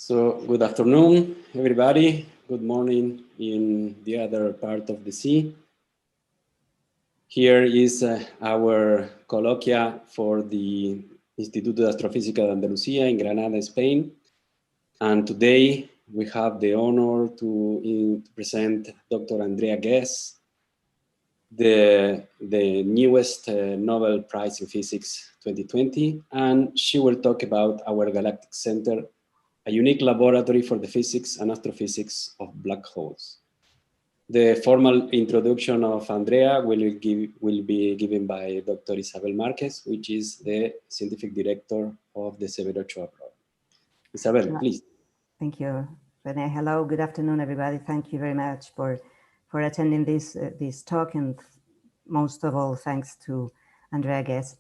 So good afternoon, everybody. Good morning in the other part of the sea. Here is our colloquia for the Instituto de Astrofísica de Andalucía in Granada, Spain. And today we have the honor to present Dr. Andrea Ghez, the newest Nobel Prize in Physics 2020, and she will talk about our Galactic Center, a unique laboratory for the physics and astrophysics of black holes. The formal introduction of Andrea will be given by Dr. Isabel Marquez, which is the scientific director of the Severo Ochoa program. Isabel, please. Thank you, Rene. Hello, good afternoon, everybody. Thank you very much for attending this talk, and most of all, thanks to Andrea Ghez.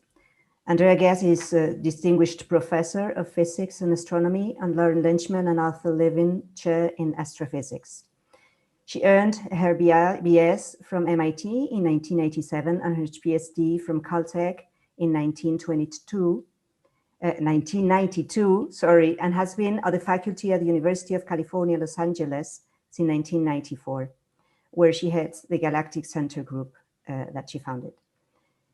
Andrea Ghez is a distinguished professor of physics and astronomy and Lauren Lynchman and Arthur Levin Chair in Astrophysics. She earned her BS from MIT in 1987 and her PhD from Caltech in 1992, and has been at the faculty at the University of California, Los Angeles since 1994, where she heads the Galactic Center group that she founded.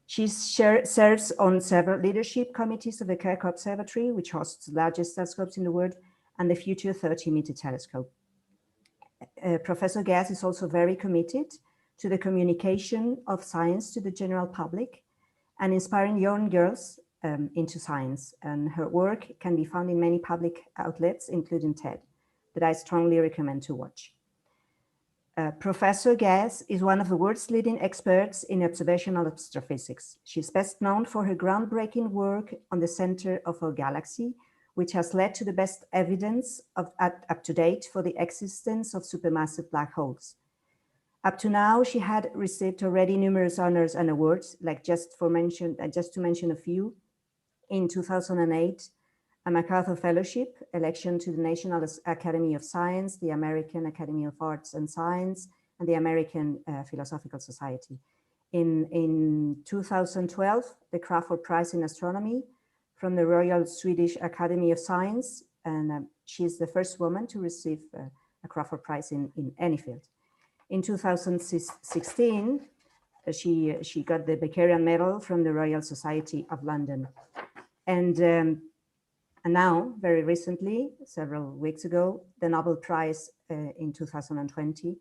She serves on several leadership committees of the Keck Observatory, which hosts the largest telescopes in the world, and the Future 30-meter telescope. Professor Ghez is also very committed to the communication of science to the general public and inspiring young girls into science. And her work can be found in many public outlets, including TED, that I strongly recommend to watch. Professor Ghez is one of the world's leading experts in observational astrophysics. She's best known for her groundbreaking work on the center of our galaxy, which has led to the best evidence up to date for the existence of supermassive black holes. Up to now, she had received already numerous honors and awards, like just to mention a few. In 2008, a MacArthur Fellowship, election to the National Academy of Science, the American Academy of Arts and Science, and the American Philosophical Society. In 2012, the Crawford Prize in Astronomy from the Royal Swedish Academy of Science, and she's the first woman to receive a Crawford Prize in any field. In 2016, she got the Beckerian Medal from the Royal Society of London. And now, very recently, several weeks ago, the Nobel Prize in 2020,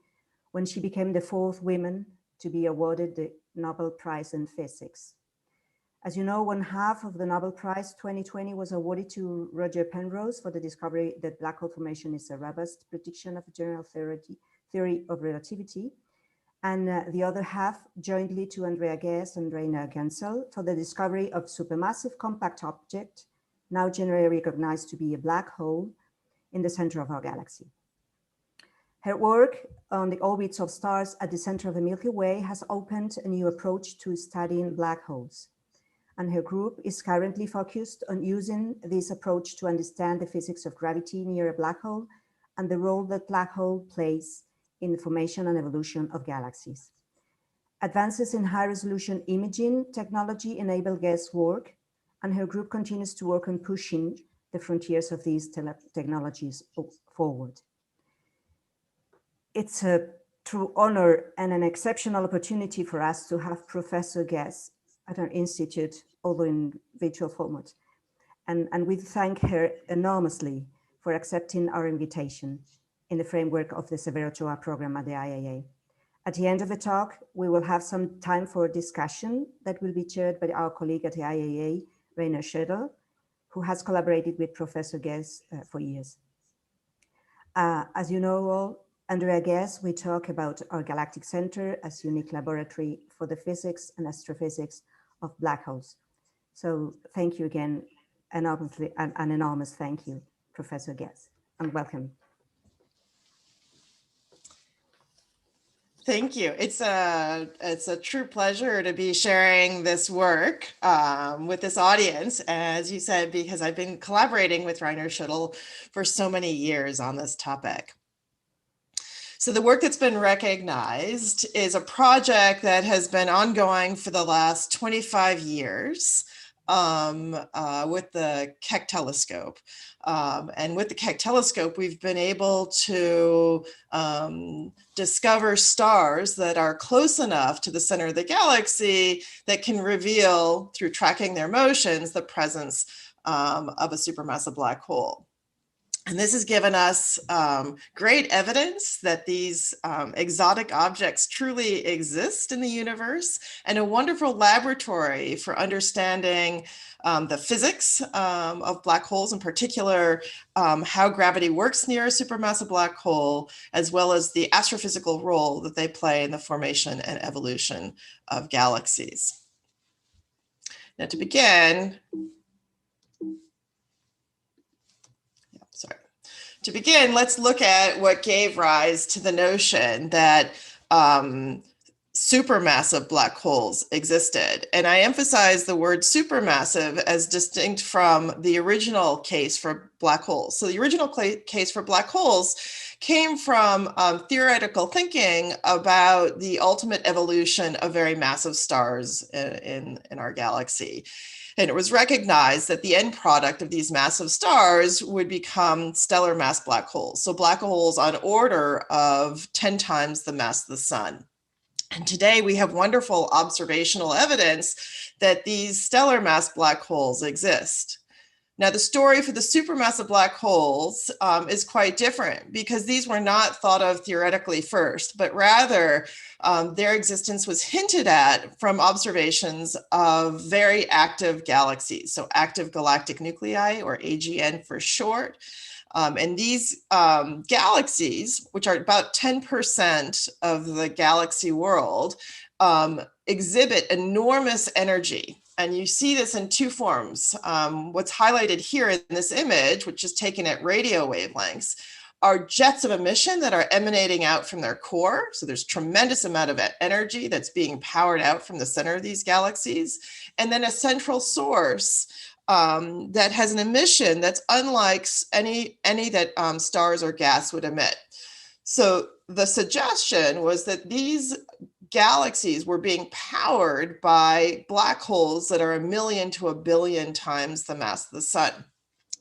when she became the fourth woman to be awarded the Nobel Prize in Physics. As you know, 1/2 of the Nobel Prize 2020 was awarded to Roger Penrose for the discovery that black hole formation is a robust prediction of the general theory of relativity. And the other half jointly to Andrea Ghez and Rainer Genzel for the discovery of supermassive compact object, now generally recognized to be a black hole in the center of our galaxy. Her work on the orbits of stars at the center of the Milky Way has opened a new approach to studying black holes. And her group is currently focused on using this approach to understand the physics of gravity near a black hole and the role that black hole plays in the formation and evolution of galaxies. Advances in high-resolution imaging technology enable Gez's work, and her group continues to work on pushing the frontiers of these technologies forward. It's a true honor and an exceptional opportunity for us to have Professor Ghez at our institute, although in virtual format. And we thank her enormously for accepting our invitation in the framework of the Severo Ochoa program at the IAA. At the end of the talk, we will have some time for a discussion that will be chaired by our colleague at the IAA, Rainer Schödel, who has collaborated with Professor Ghez for years. As you know all, Andrea Ghez, we talk about our Galactic Center as unique laboratory for the physics and astrophysics of black holes. So thank you again, and obviously an enormous thank you, Professor Ghez, and welcome. Thank you. It's a true pleasure to be sharing this work with this audience, as you said, because I've been collaborating with Rainer Schödel for so many years on this topic. So the work that's been recognized is a project that has been ongoing for the last 25 years with the Keck telescope. And with the Keck telescope, we've been able to discover stars that are close enough to the center of the galaxy that can reveal, through tracking their motions, the presence of a supermassive black hole. And this has given us great evidence that these exotic objects truly exist in the universe, and a wonderful laboratory for understanding the physics of black holes, in particular, how gravity works near a supermassive black hole, as well as the astrophysical role that they play in the formation and evolution of galaxies. Now, to begin, let's look at what gave rise to the notion that supermassive black holes existed. And I emphasize the word supermassive as distinct from the original case for black holes. So the original case for black holes came from theoretical thinking about the ultimate evolution of very massive stars in our galaxy. And it was recognized that the end product of these massive stars would become stellar mass black holes. So black holes on order of 10 times the mass of the sun. And today we have wonderful observational evidence that these stellar mass black holes exist. Now, the story for the supermassive black holes is quite different, because these were not thought of theoretically first, but rather their existence was hinted at from observations of very active galaxies, so active galactic nuclei, or AGN for short. And these galaxies, which are about 10% of the galaxy world, exhibit enormous energy. And you see this in two forms. What's highlighted here in this image, which is taken at radio wavelengths, are jets of emission that are emanating out from their core. So there's tremendous amount of energy that's being powered out from the center of these galaxies. And then a central source that has an emission that's unlike any that stars or gas would emit. So the suggestion was that these galaxies were being powered by black holes that are 1 million to 1 billion times the mass of the sun.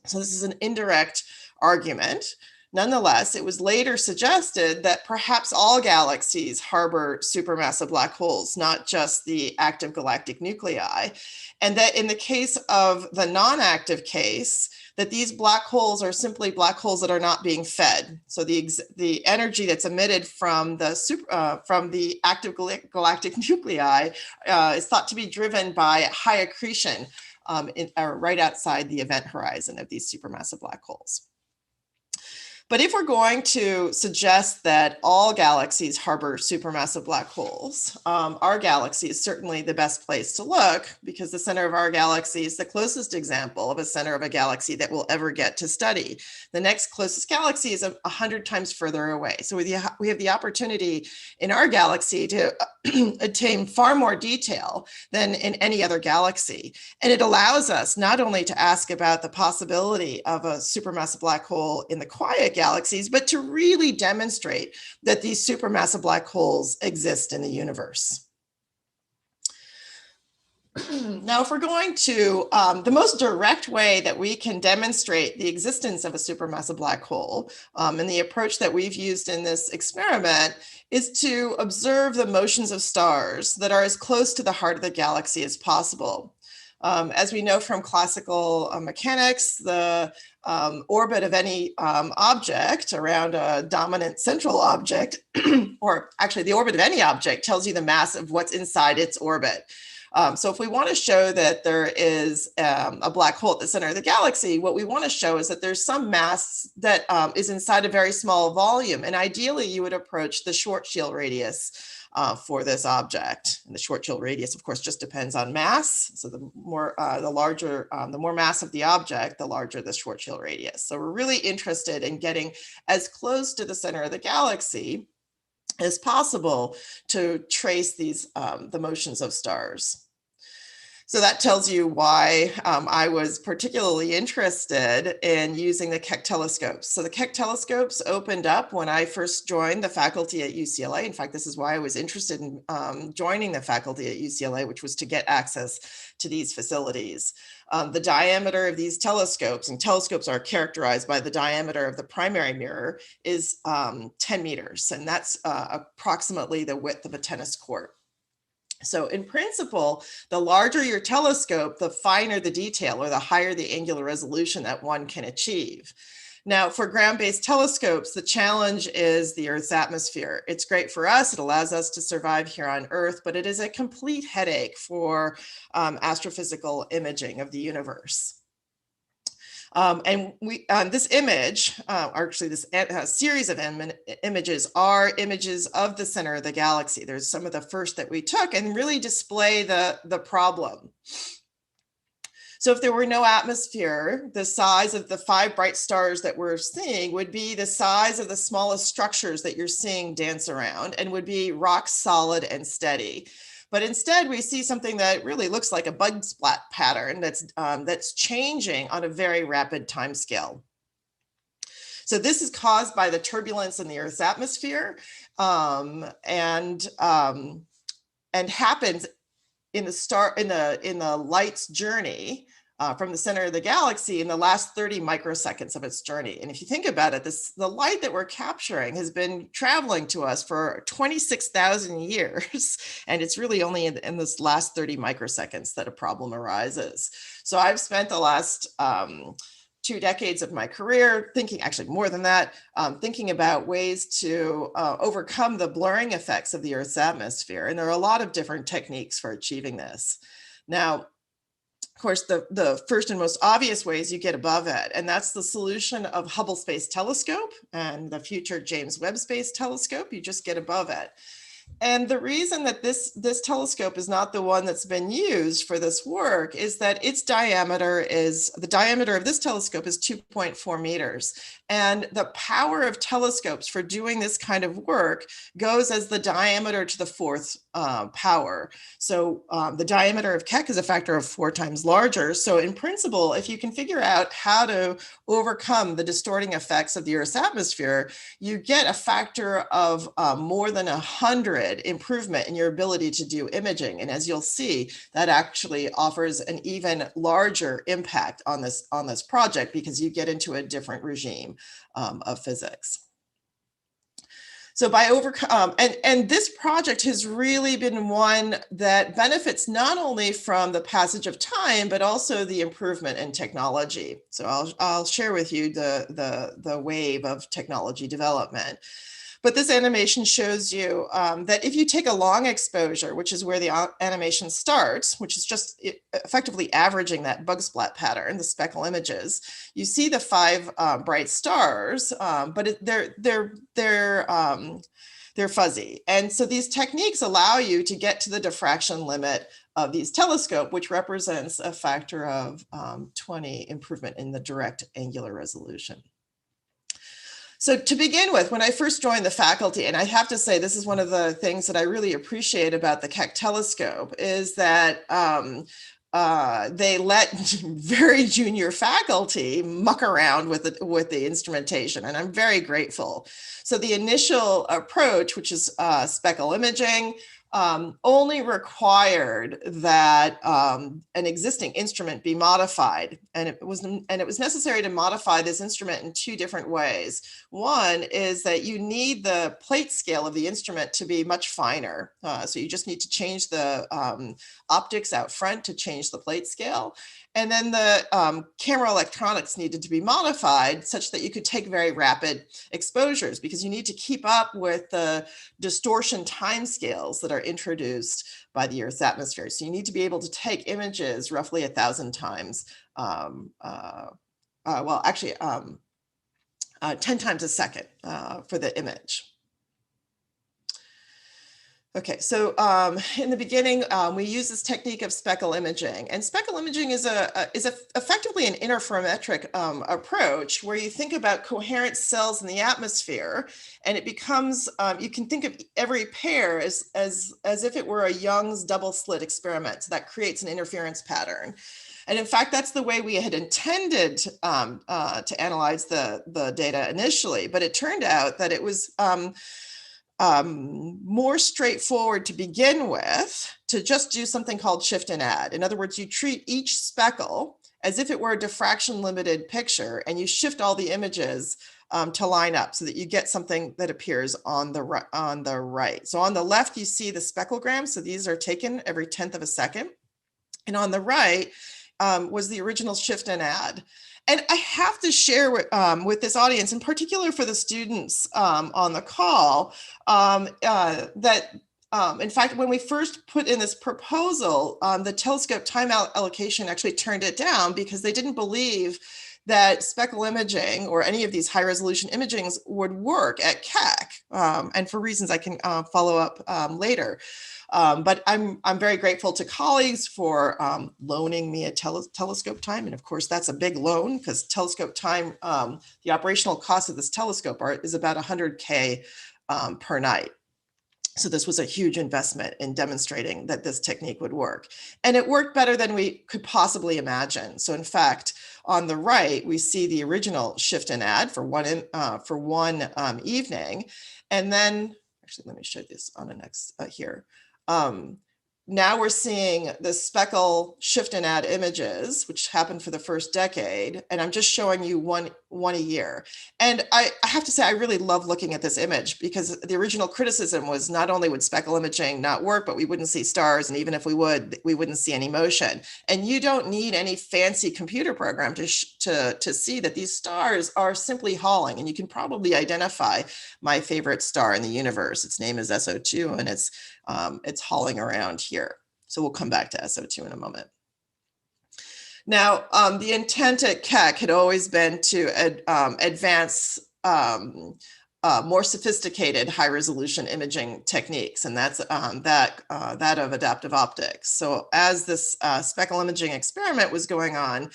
So this is an indirect argument. Nonetheless, it was later suggested that perhaps all galaxies harbor supermassive black holes, not just the active galactic nuclei. And that in the case of the non-active case, that these black holes are simply black holes that are not being fed. So the energy that's emitted from the active galactic nuclei is thought to be driven by high accretion right outside the event horizon of these supermassive black holes. But if we're going to suggest that all galaxies harbor supermassive black holes, our galaxy is certainly the best place to look, because the center of our galaxy is the closest example of a center of a galaxy that we'll ever get to study. The next closest galaxy is 100 times further away. So we have the opportunity in our galaxy to attain far more detail than in any other galaxy. And it allows us not only to ask about the possibility of a supermassive black hole in the quiet galaxies, but to really demonstrate that these supermassive black holes exist in the universe. Now, if we're going to, the most direct way that we can demonstrate the existence of a supermassive black hole, and the approach that we've used in this experiment, is to observe the motions of stars that are as close to the heart of the galaxy as possible. As we know from classical mechanics, the orbit of any object around a dominant central object, or actually the orbit of any object, tells you the mass of what's inside its orbit. So if we want to show that there is a black hole at the center of the galaxy, what we want to show is that there's some mass that is inside a very small volume. And ideally, you would approach the Schwarzschild radius for this object. And the Schwarzschild radius, of course, just depends on mass. So the more mass of the object, the larger the Schwarzschild radius. So we're really interested in getting as close to the center of the galaxy as possible to trace these the motions of stars. So that tells you why I was particularly interested in using the Keck telescopes. So the Keck telescopes opened up when I first joined the faculty at UCLA. In fact, this is why I was interested in joining the faculty at UCLA, which was to get access to these facilities. The diameter of these telescopes, and telescopes are characterized by the diameter of the primary mirror, is 10 meters, and that's approximately the width of a tennis court. So in principle, the larger your telescope, the finer the detail or the higher the angular resolution that one can achieve. Now, for ground-based telescopes, the challenge is the Earth's atmosphere. It's great for us. It allows us to survive here on Earth, but it is a complete headache for astrophysical imaging of the universe. This image, or actually this series of images, are images of the center of the galaxy. There's some of the first that we took and really display the problem. So if there were no atmosphere, the size of the 5 bright stars that we're seeing would be the size of the smallest structures that you're seeing dance around, and would be rock solid and steady. But instead, we see something that really looks like a bug splat pattern that's changing on a very rapid time scale. So this is caused by the turbulence in the Earth's atmosphere, and happens in the light's journey from the center of the galaxy in the last 30 microseconds of its journey. And if you think about it, the light that we're capturing has been traveling to us for 26,000 years. And it's really only in this last 30 microseconds that a problem arises. So I've spent the last 2 decades of my career thinking, actually more than that, thinking about ways to overcome the blurring effects of the Earth's atmosphere. And there are a lot of different techniques for achieving this. Now, of course, the first and most obvious ways you get above it, and that's the solution of Hubble Space Telescope and the future James Webb Space Telescope. You just get above it. And the reason that this telescope is not the one that's been used for this work is that the diameter of this telescope is 2.4 meters. And the power of telescopes for doing this kind of work goes as the diameter to the 4th power. So the diameter of Keck is a factor of 4 times larger. So in principle, if you can figure out how to overcome the distorting effects of the Earth's atmosphere, you get a factor of more than 100 improvement in your ability to do imaging. And as you'll see, that actually offers an even larger impact on this project, because you get into a different regime of physics. So by and this project has really been one that benefits not only from the passage of time, but also the improvement in technology. So I'll share with you the wave of technology development. But this animation shows you that if you take a long exposure, which is where the animation starts, which is just effectively averaging that bug splat pattern, the speckle images, you see the 5 bright stars, but they're fuzzy. And so these techniques allow you to get to the diffraction limit of these telescope, which represents a factor of 20 improvement in the direct angular resolution. So to begin with, when I first joined the faculty, and I have to say, this is one of the things that I really appreciate about the Keck telescope, is that they let very junior faculty muck around with the instrumentation, and I'm very grateful. So the initial approach, which is speckle imaging, only required that an existing instrument be modified, and it was necessary to modify this instrument in 2 different ways. One is that you need the plate scale of the instrument to be much finer, so you just need to change the optics out front to change the plate scale. And then the camera electronics needed to be modified such that you could take very rapid exposures, because you need to keep up with the distortion timescales that are introduced by the Earth's atmosphere. So you need to be able to take images roughly 1,000 times, 10 times a second for the image. Okay, so in the beginning, we use this technique of speckle imaging, and speckle imaging is effectively an interferometric approach where you think about coherent cells in the atmosphere, and it becomes you can think of every pair as if it were a Young's double slit experiment. So that creates an interference pattern. And in fact, that's the way we had intended to analyze the data initially, but it turned out that it was more straightforward to begin with to just do something called shift and add. In other words, you treat each speckle as if it were a diffraction limited picture, and you shift all the images to line up so that you get something that appears on the right. So on the left, you see the specklograms. So these are taken every 1/10 of a second. And on the right was the original shift and add. And I have to share with this audience, in particular for the students on the call, that in fact, when we first put in this proposal, the telescope time allocation actually turned it down because they didn't believe that speckle imaging or any of these high resolution imagings would work at Keck, and for reasons I can follow up later. But I'm very grateful to colleagues for loaning me a telescope time. And of course, that's a big loan because telescope time, the operational cost of this telescope is about $100K per night. So this was a huge investment in demonstrating that this technique would work. And it worked better than we could possibly imagine. So in fact, on the right, we see the original shift and add for one evening. And then, actually, let me show this on the next here. Now we're seeing the speckle shift and add images, which happened for the first decade. And I'm just showing you one a year. And I have to say, I really love looking at this image because the original criticism was not only would speckle imaging not work, but we wouldn't see stars. And even if we would, we wouldn't see any motion. And you don't need any fancy computer program to see that these stars are simply hauling. And you can probably identify my favorite star in the universe. Its name is SO2, and it's hauling around here. So we'll come back to SO2 in a moment. Now, the intent at Keck had always been to advance more sophisticated high-resolution imaging techniques, and that's that of adaptive optics. So as this speckle imaging experiment was going on,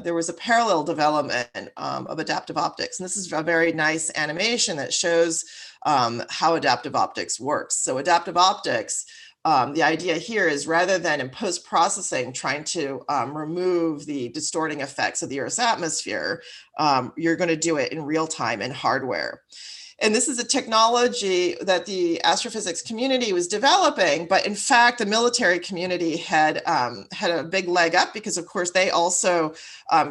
there was a parallel development of adaptive optics. And this is a very nice animation that shows how adaptive optics works. So adaptive optics, the idea here is rather than in post-processing trying to remove the distorting effects of the Earth's atmosphere, you're going to do it in real time in hardware. And this is a technology that the astrophysics community was developing, but in fact, the military community had a big leg up because, of course, they also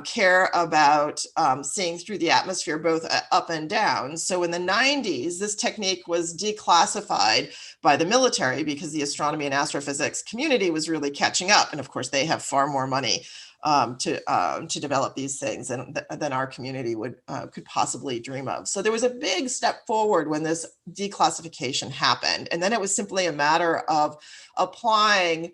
care about seeing through the atmosphere both up and down. So in the 90s, this technique was declassified by the military because the astronomy and astrophysics community was really catching up. And of course, they have far more money to develop these things than our community could possibly dream of. So there was a big step forward when this declassification happened. And then it was simply a matter of applying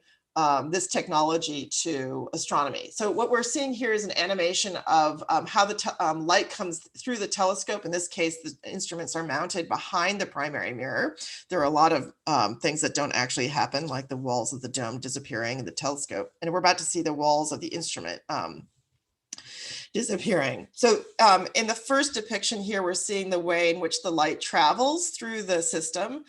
this technology to astronomy. So what we're seeing here is an animation of how the light comes through the telescope. In this case, the instruments are mounted behind the primary mirror. There are a lot of things that don't actually happen, like the walls of the dome disappearing in the telescope. And we're about to see the walls of the instrument disappearing. So in the first depiction here, we're seeing the way in which the light travels through the system.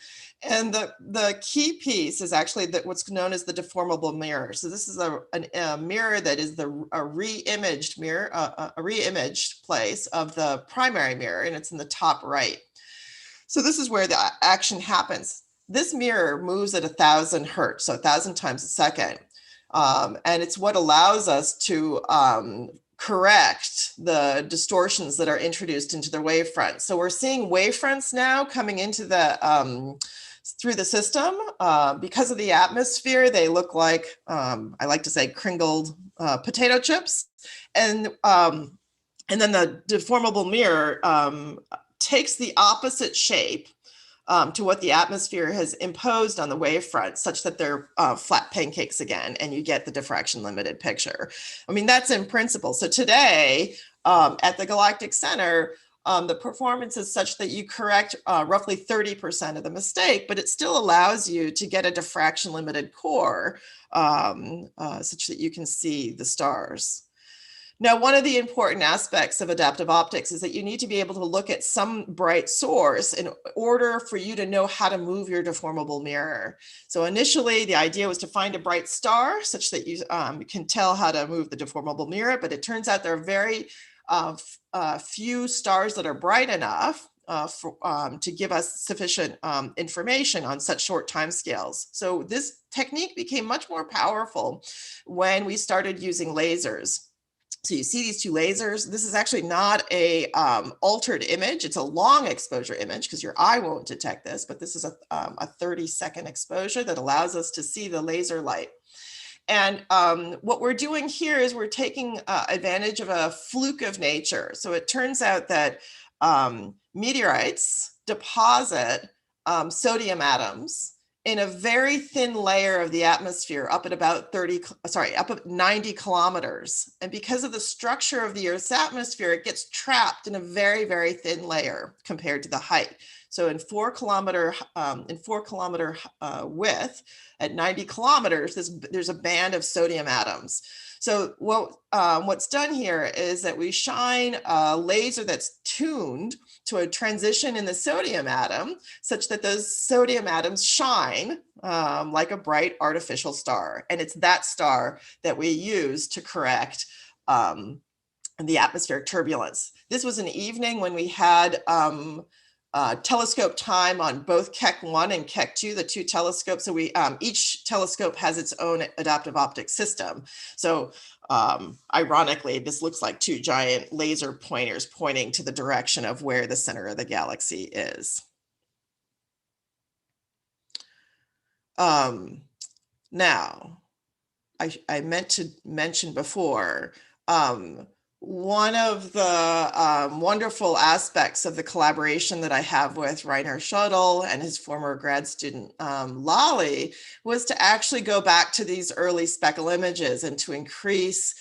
And the key piece is actually what's known as the deformable mirror. So this is a mirror that is a re-imaged mirror, a re-imaged place of the primary mirror, and it's in the top right. So this is where the action happens. This mirror moves at 1,000 hertz, so 1,000 times a second. And it's what allows us to correct the distortions that are introduced into the wavefront. So we're seeing wavefronts now coming into the through the system. Because of the atmosphere, they look like, I like to say, crinkled potato chips. And then the deformable mirror takes the opposite shape to what the atmosphere has imposed on the wavefront, such that they're flat pancakes again, and you get the diffraction-limited picture. I mean, that's in principle. So today, at the Galactic Center, the performance is such that you correct roughly 30% of the mistake, but it still allows you to get a diffraction limited core such that you can see the stars. Now, one of the important aspects of adaptive optics is that you need to be able to look at some bright source in order for you to know how to move your deformable mirror. So initially, the idea was to find a bright star such that you can tell how to move the deformable mirror, but it turns out there are very few stars that are bright enough to give us sufficient information on such short timescales. So this technique became much more powerful when we started using lasers. So you see these two lasers. This is actually not a altered image. It's a long exposure image because your eye won't detect this, but this is a 30-second exposure that allows us to see the laser light. And what we're doing here is we're taking advantage of a fluke of nature. So it turns out that meteorites deposit sodium atoms in a very thin layer of the atmosphere up at about 90 kilometers. And because of the structure of the Earth's atmosphere, it gets trapped in a very, very thin layer compared to the height. So in 4 kilometer width at 90 kilometers, there's a band of sodium atoms. So what's done here is that we shine a laser that's tuned to a transition in the sodium atom such that those sodium atoms shine like a bright artificial star. And it's that star that we use to correct the atmospheric turbulence. This was an evening when we had telescope time on both Keck 1 and Keck 2, the two telescopes. So each telescope has its own adaptive optics system. So ironically, this looks like two giant laser pointers pointing to the direction of where the center of the galaxy is. Now, I meant to mention before, one of the wonderful aspects of the collaboration that I have with Rainer Schuttel and his former grad student, Lolly, was to actually go back to these early speckle images and to improve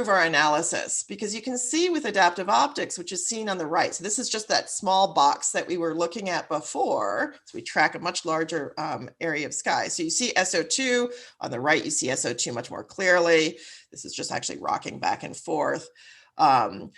our analysis, because you can see with adaptive optics, which is seen on the right. So this is just that small box that we were looking at before. So we track a much larger area of sky. So you see SO2 on the right, you see SO2 much more clearly. This is just actually rocking back and forth. But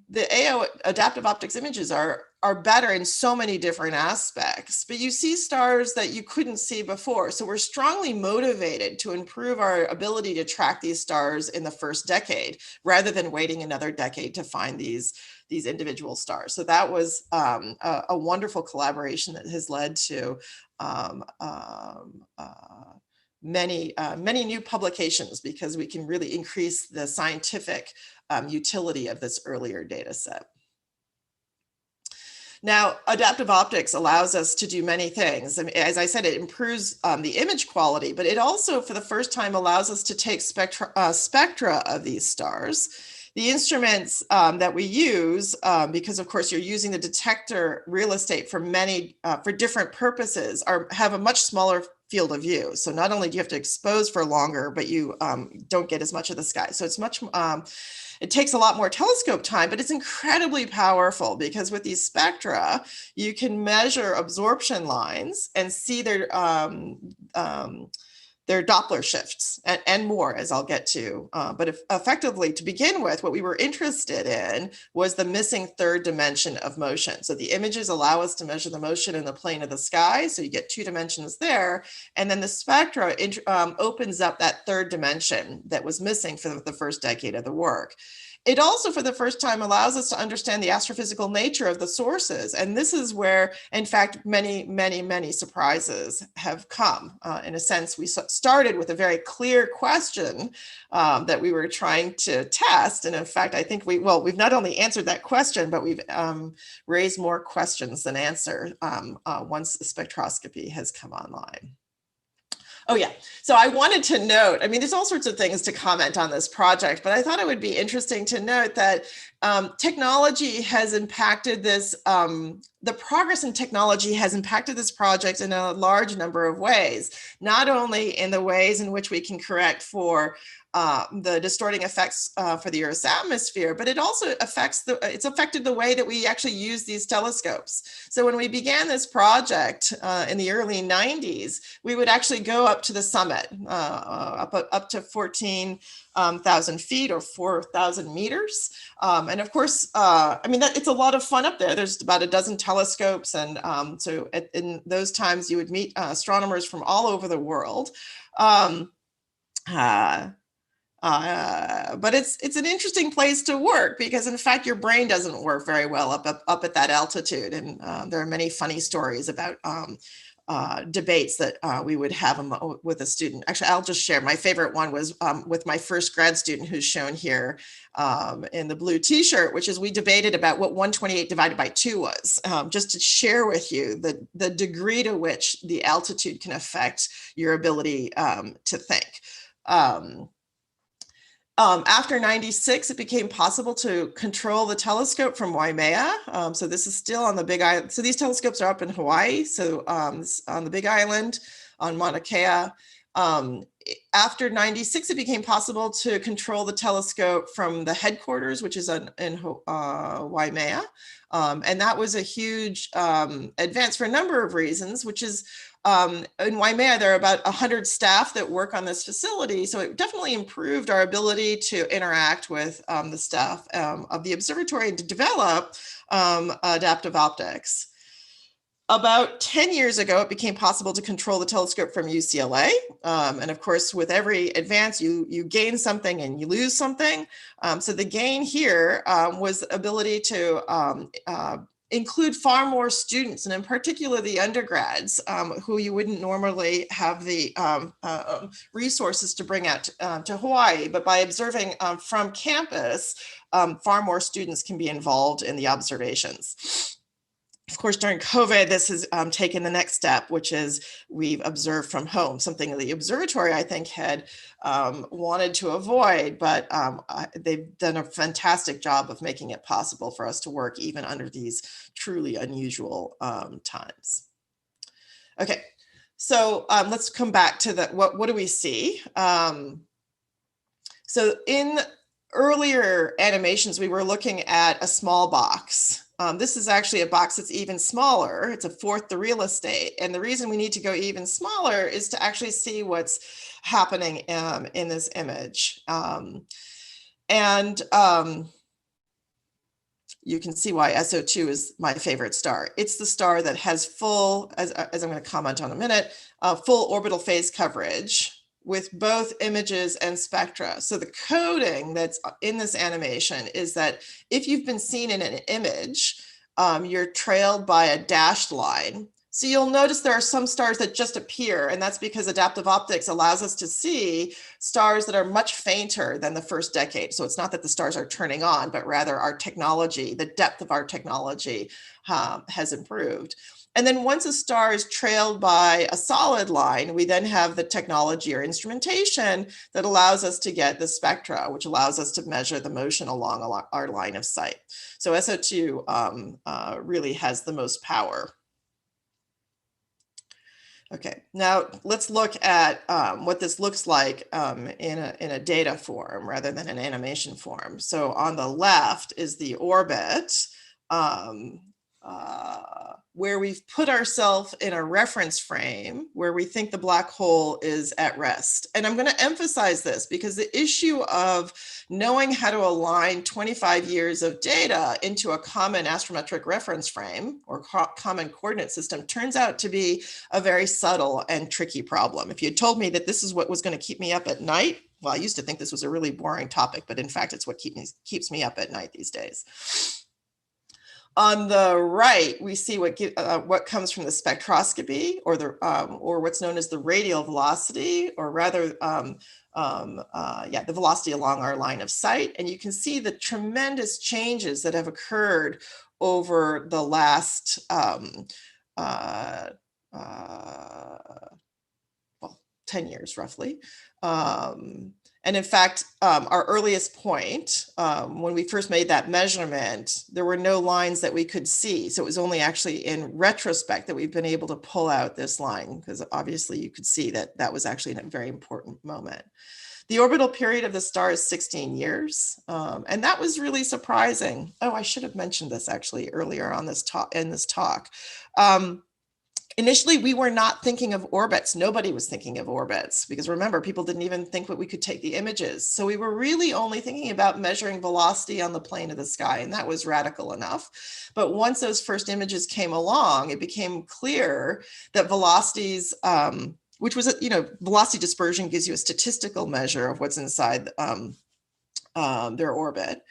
the AO adaptive optics images are better in so many different aspects, but you see stars that you couldn't see before. So we're strongly motivated to improve our ability to track these stars in the first decade, rather than waiting another decade to find these individual stars. So that was a wonderful collaboration that has led to many new publications, because we can really increase the scientific utility of this earlier data set. Now, adaptive optics allows us to do many things. I mean, as I said, it improves the image quality, but it also, for the first time, allows us to take spectra of these stars. The instruments that we use, because of course you're using the detector real estate for different purposes, have a much smaller field of view. So not only do you have to expose for longer, but you don't get as much of the sky. So it's it takes a lot more telescope time, but it's incredibly powerful, because with these spectra, you can measure absorption lines and see their Doppler shifts and more, as I'll get to. But effectively, to begin with, what we were interested in was the missing third dimension of motion. So the images allow us to measure the motion in the plane of the sky. So you get 2 dimensions there. And then the spectra opens up that third dimension that was missing for the first decade of the work. It also, for the first time, allows us to understand the astrophysical nature of the sources. And this is where, in fact, many surprises have come. In a sense, we started with a very clear question that we were trying to test. And in fact, I think we've not only answered that question, but we've raised more questions than answer once the spectroscopy has come online. Oh yeah, so I wanted to note, I mean, there's all sorts of things to comment on this project, but I thought it would be interesting to note that technology has impacted this, the progress in technology has impacted this project in a large number of ways, not only in the ways in which we can correct for the distorting effects for the Earth's atmosphere, but it also affects it's affected the way that we actually use these telescopes. So when we began this project in the early 90s, we would actually go up to the summit, up to 14,000 feet or 4,000 meters. And of course, I mean, it's a lot of fun up there. There's about a dozen telescopes. And so in those times, you would meet astronomers from all over the world. But it's an interesting place to work because, in fact, your brain doesn't work very well up at that altitude. And there are many funny stories about debates that we would have with a student. Actually, I'll just share. My favorite one was with my first grad student, who's shown here in the blue T-shirt, which is we debated about what 128 divided by 2 was, just to share with you the degree to which the altitude can affect your ability to think. After 96, it became possible to control the telescope from Waimea. So this is still on the Big Island. So these telescopes are up in Hawaii. So on the Big Island, on Mauna Kea. After 96, it became possible to control the telescope from the headquarters, which is in Waimea. And that was a huge advance for a number of reasons, which is in Waimea, there are about 100 staff that work on this facility. So it definitely improved our ability to interact with the staff of the observatory and to develop adaptive optics. About 10 years ago, it became possible to control the telescope from UCLA. And of course, with every advance, you gain something and you lose something. So the gain here was the ability to include far more students, and in particular the undergrads, who you wouldn't normally have the resources to bring out to Hawaii. But by observing from campus, far more students can be involved in the observations. Of course, during COVID, this has taken the next step, which is we've observed from home, something the observatory, I think, had wanted to avoid, but they've done a fantastic job of making it possible for us to work even under these truly unusual times. Okay, so let's come back to what do we see? So in earlier animations, we were looking at a small box. This is actually a box that's even smaller. It's a fourth the real estate. And the reason we need to go even smaller is to actually see what's happening in this image. You can see why SO2 is my favorite star. It's the star that has full, as I'm going to comment on in a minute, full orbital phase coverage with both images and spectra. So the coding that's in this animation is that if you've been seen in an image, you're trailed by a dashed line. So you'll notice there are some stars that just appear, and that's because adaptive optics allows us to see stars that are much fainter than the first decade. So it's not that the stars are turning on, but rather our technology, the depth of our technology has improved. And then once a star is trailed by a solid line, we then have the technology or instrumentation that allows us to get the spectra, which allows us to measure the motion along our line of sight. So SO2 really has the most power. Okay, now let's look at what this looks like in a data form rather than an animation form. So on the left is the orbit, where we've put ourselves in a reference frame where we think the black hole is at rest. And I'm going to emphasize this because the issue of knowing how to align 25 years of data into a common astrometric reference frame or common coordinate system turns out to be a very subtle and tricky problem. If you had told me that this is what was going to keep me up at night, well, I used to think this was a really boring topic, but in fact, it's what keeps me up at night these days. On the right, we see what comes from the spectroscopy, or what's known as the radial velocity, or rather, the velocity along our line of sight. And you can see the tremendous changes that have occurred over the last 10 years, roughly. And in fact, our earliest point, when we first made that measurement, there were no lines that we could see. So it was only actually in retrospect that we've been able to pull out this line, because obviously you could see that that was actually a very important moment. The orbital period of the star is 16 years. And that was really surprising. Oh, I should have mentioned this actually earlier on this talk. Initially, we were not thinking of orbits. Nobody was thinking of orbits because remember, people didn't even think that we could take the images. So we were really only thinking about measuring velocity on the plane of the sky, and that was radical enough. But once those first images came along, it became clear that velocities, which was, velocity dispersion gives you a statistical measure of what's inside their orbit.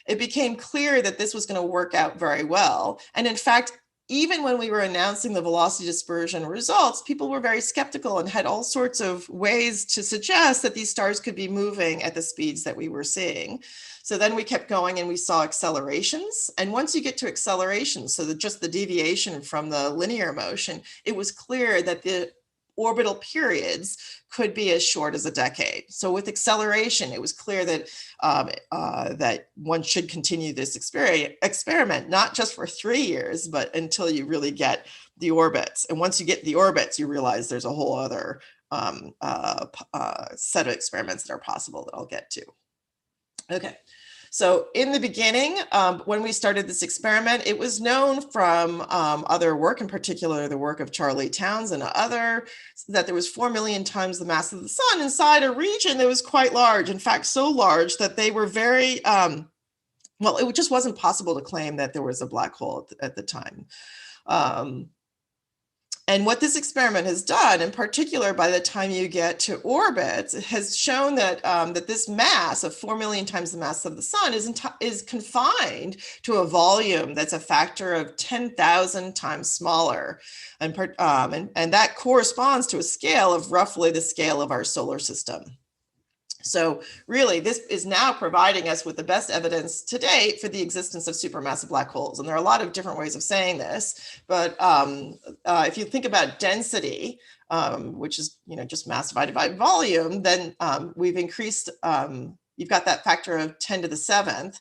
It became clear that this was going to work out very well. And in fact, even when we were announcing the velocity dispersion results, people were very skeptical and had all sorts of ways to suggest that these stars could be moving at the speeds that we were seeing. So then we kept going and we saw accelerations. And once you get to accelerations, so that just the deviation from the linear motion, it was clear that the orbital periods could be as short as a decade. So with acceleration, it was clear that that one should continue this experiment, not just for 3 years, but until you really get the orbits. And once you get the orbits, you realize there's a whole other set of experiments that are possible that I'll get to. Okay. So in the beginning, when we started this experiment, it was known from other work, in particular the work of Charlie Towns and others, that there was 4 million times the mass of the sun inside a region that was quite large. In fact, so large that they were very, well, it just wasn't possible to claim that there was a black hole at the time. And what this experiment has done, in particular, by the time you get to orbits, it has shown that that this mass of 4 million times the mass of the sun is confined to a volume that's a factor of 10,000 times smaller, and that corresponds to a scale of roughly the scale of our solar system. So really, this is now providing us with the best evidence to date for the existence of supermassive black holes. And there are a lot of different ways of saying this, but if you think about density, which is just mass divided by volume, then we've increased, you've got that factor of 10 to the 7th.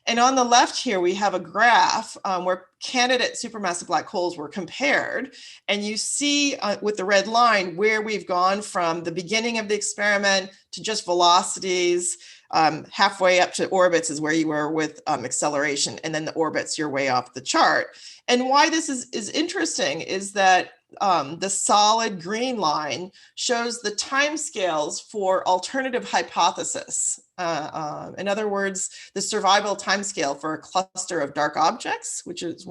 And on the left here, we have a graph where candidate supermassive black holes were compared. And you see with the red line where we've gone from the beginning of the experiment to just velocities. Halfway up to orbits is where you were with acceleration. And then the orbits, you're way off the chart. And why this is interesting is that the solid green line shows the timescales for alternative hypothesis. In other words, the survival timescale for a cluster of dark objects, which is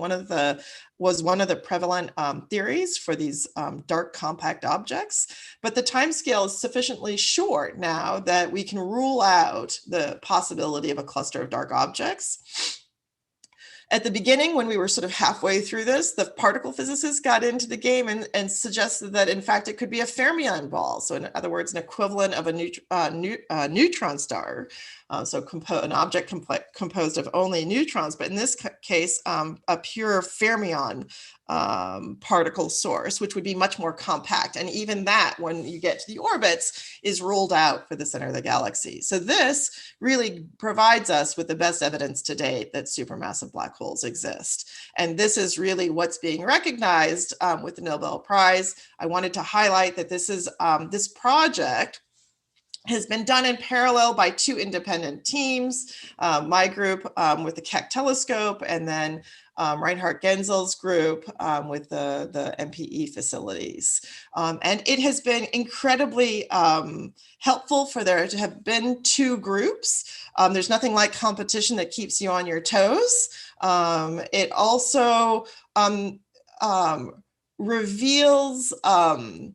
was one of the prevalent theories for these dark compact objects. But the timescale is sufficiently short now that we can rule out the possibility of a cluster of dark objects. At the beginning, when we were sort of halfway through this, the particle physicists got into the game and suggested that, in fact, it could be a fermion ball. So in other words, an equivalent of a neutron star. So an object composed of only neutrons, but in this case, a pure fermion particle source, which would be much more compact. And even that, when you get to the orbits, is ruled out for the center of the galaxy. So this really provides us with the best evidence to date that supermassive black holes exist. And this is really what's being recognized with the Nobel Prize. I wanted to highlight that this is this project has been done in parallel by 2 independent teams, my group with the Keck telescope, and then Reinhard Genzel's group with the MPE facilities. And it has been incredibly helpful for there to have been 2 groups. There's nothing like competition that keeps you on your toes. It also reveals, well,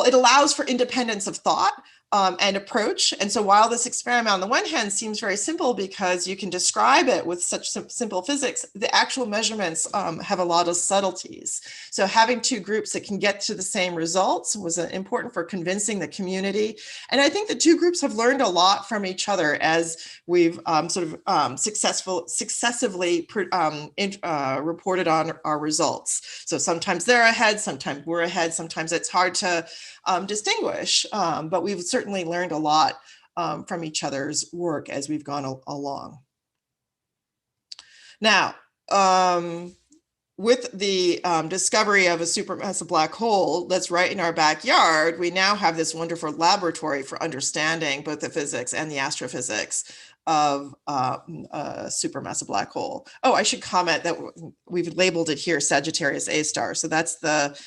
it allows for independence of thought. And approach. And so while this experiment on the one hand seems very simple because you can describe it with such simple physics, the actual measurements have a lot of subtleties. So having 2 groups that can get to the same results was important for convincing the community. And I think the 2 groups have learned a lot from each other as we've successively reported on our results. So sometimes they're ahead, sometimes we're ahead, sometimes it's hard to distinguish, but we've certainly learned a lot from each other's work as we've gone along. Now, with the discovery of a supermassive black hole that's right in our backyard, we now have this wonderful laboratory for understanding both the physics and the astrophysics of a supermassive black hole. Oh, I should comment that we've labeled it here Sagittarius A star. So that's the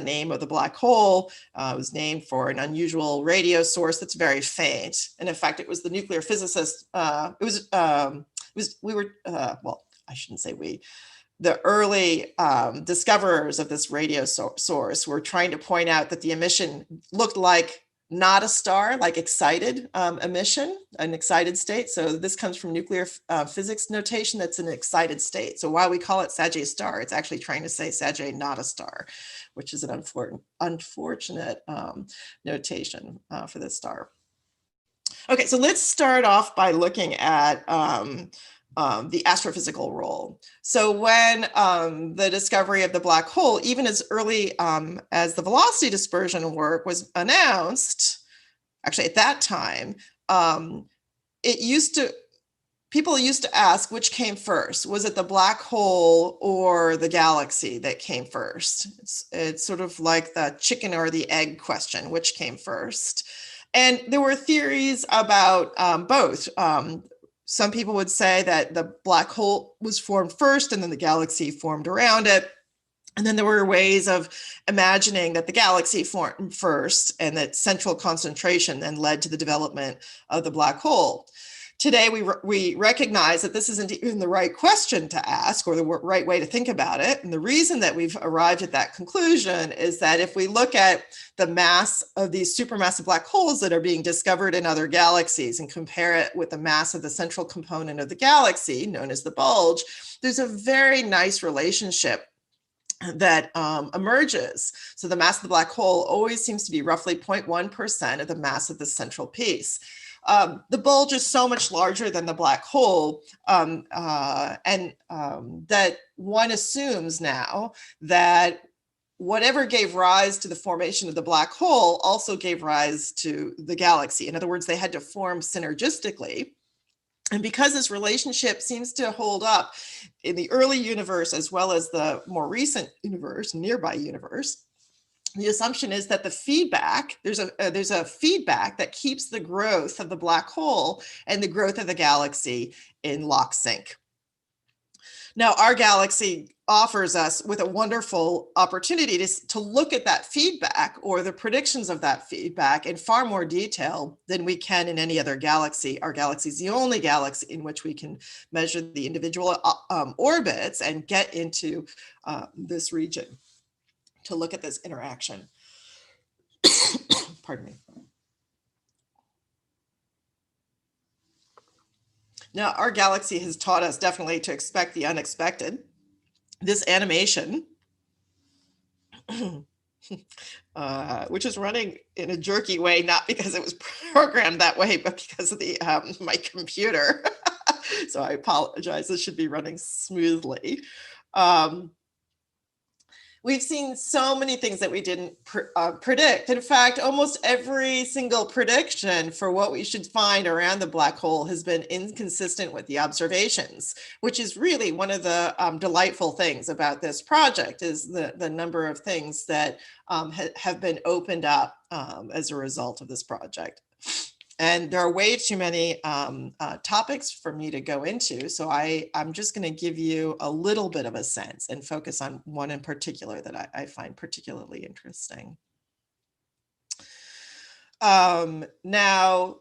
name of the black hole. It was named for an unusual radio source that's very faint. And in fact, it was the nuclear physicist. Well, I shouldn't say we. The early discoverers of this radio source were trying to point out that the emission looked like not a star, like excited emission, an excited state. So this comes from nuclear physics notation that's an excited state. So while we call it Sag A star, it's actually trying to say Sag A not a star, which is an unfortunate notation for this star. Okay, so let's start off by looking at the astrophysical role. So when the discovery of the black hole, even as early as the velocity dispersion work was announced, actually at that time, people used to ask which came first. Was it the black hole or the galaxy that came first? It's sort of like the chicken or the egg question, which came first? And there were theories about both. Some people would say that the black hole was formed first and then the galaxy formed around it. And then there were ways of imagining that the galaxy formed first and that central concentration then led to the development of the black hole. Today, we recognize that this isn't even the right question to ask or the right way to think about it. And the reason that we've arrived at that conclusion is that if we look at the mass of these supermassive black holes that are being discovered in other galaxies and compare it with the mass of the central component of the galaxy, known as the bulge, there's a very nice relationship that emerges. So the mass of the black hole always seems to be roughly 0.1% of the mass of the central piece. The bulge is so much larger than the black hole, that one assumes now that whatever gave rise to the formation of the black hole also gave rise to the galaxy. In other words, they had to form synergistically. And because this relationship seems to hold up in the early universe as well as the more recent universe, nearby universe, the assumption is that the feedback, there's a feedback that keeps the growth of the black hole and the growth of the galaxy in lock sync. Now, our galaxy offers us with a wonderful opportunity to look at that feedback or the predictions of that feedback in far more detail than we can in any other galaxy. Our galaxy is the only galaxy in which we can measure the individual orbits and get into this region to look at this interaction. Pardon me. Now, our galaxy has taught us definitely to expect the unexpected. This animation, which is running in a jerky way, not because it was programmed that way, but because of the my computer. So I apologize, this should be running smoothly. We've seen so many things that we didn't predict. In fact, almost every single prediction for what we should find around the black hole has been inconsistent with the observations, which is really one of the delightful things about this project is the number of things that have been opened up as a result of this project. And there are way too many topics for me to go into. So I'm just going to give you a little bit of a sense and focus on one in particular that I find particularly interesting. Now,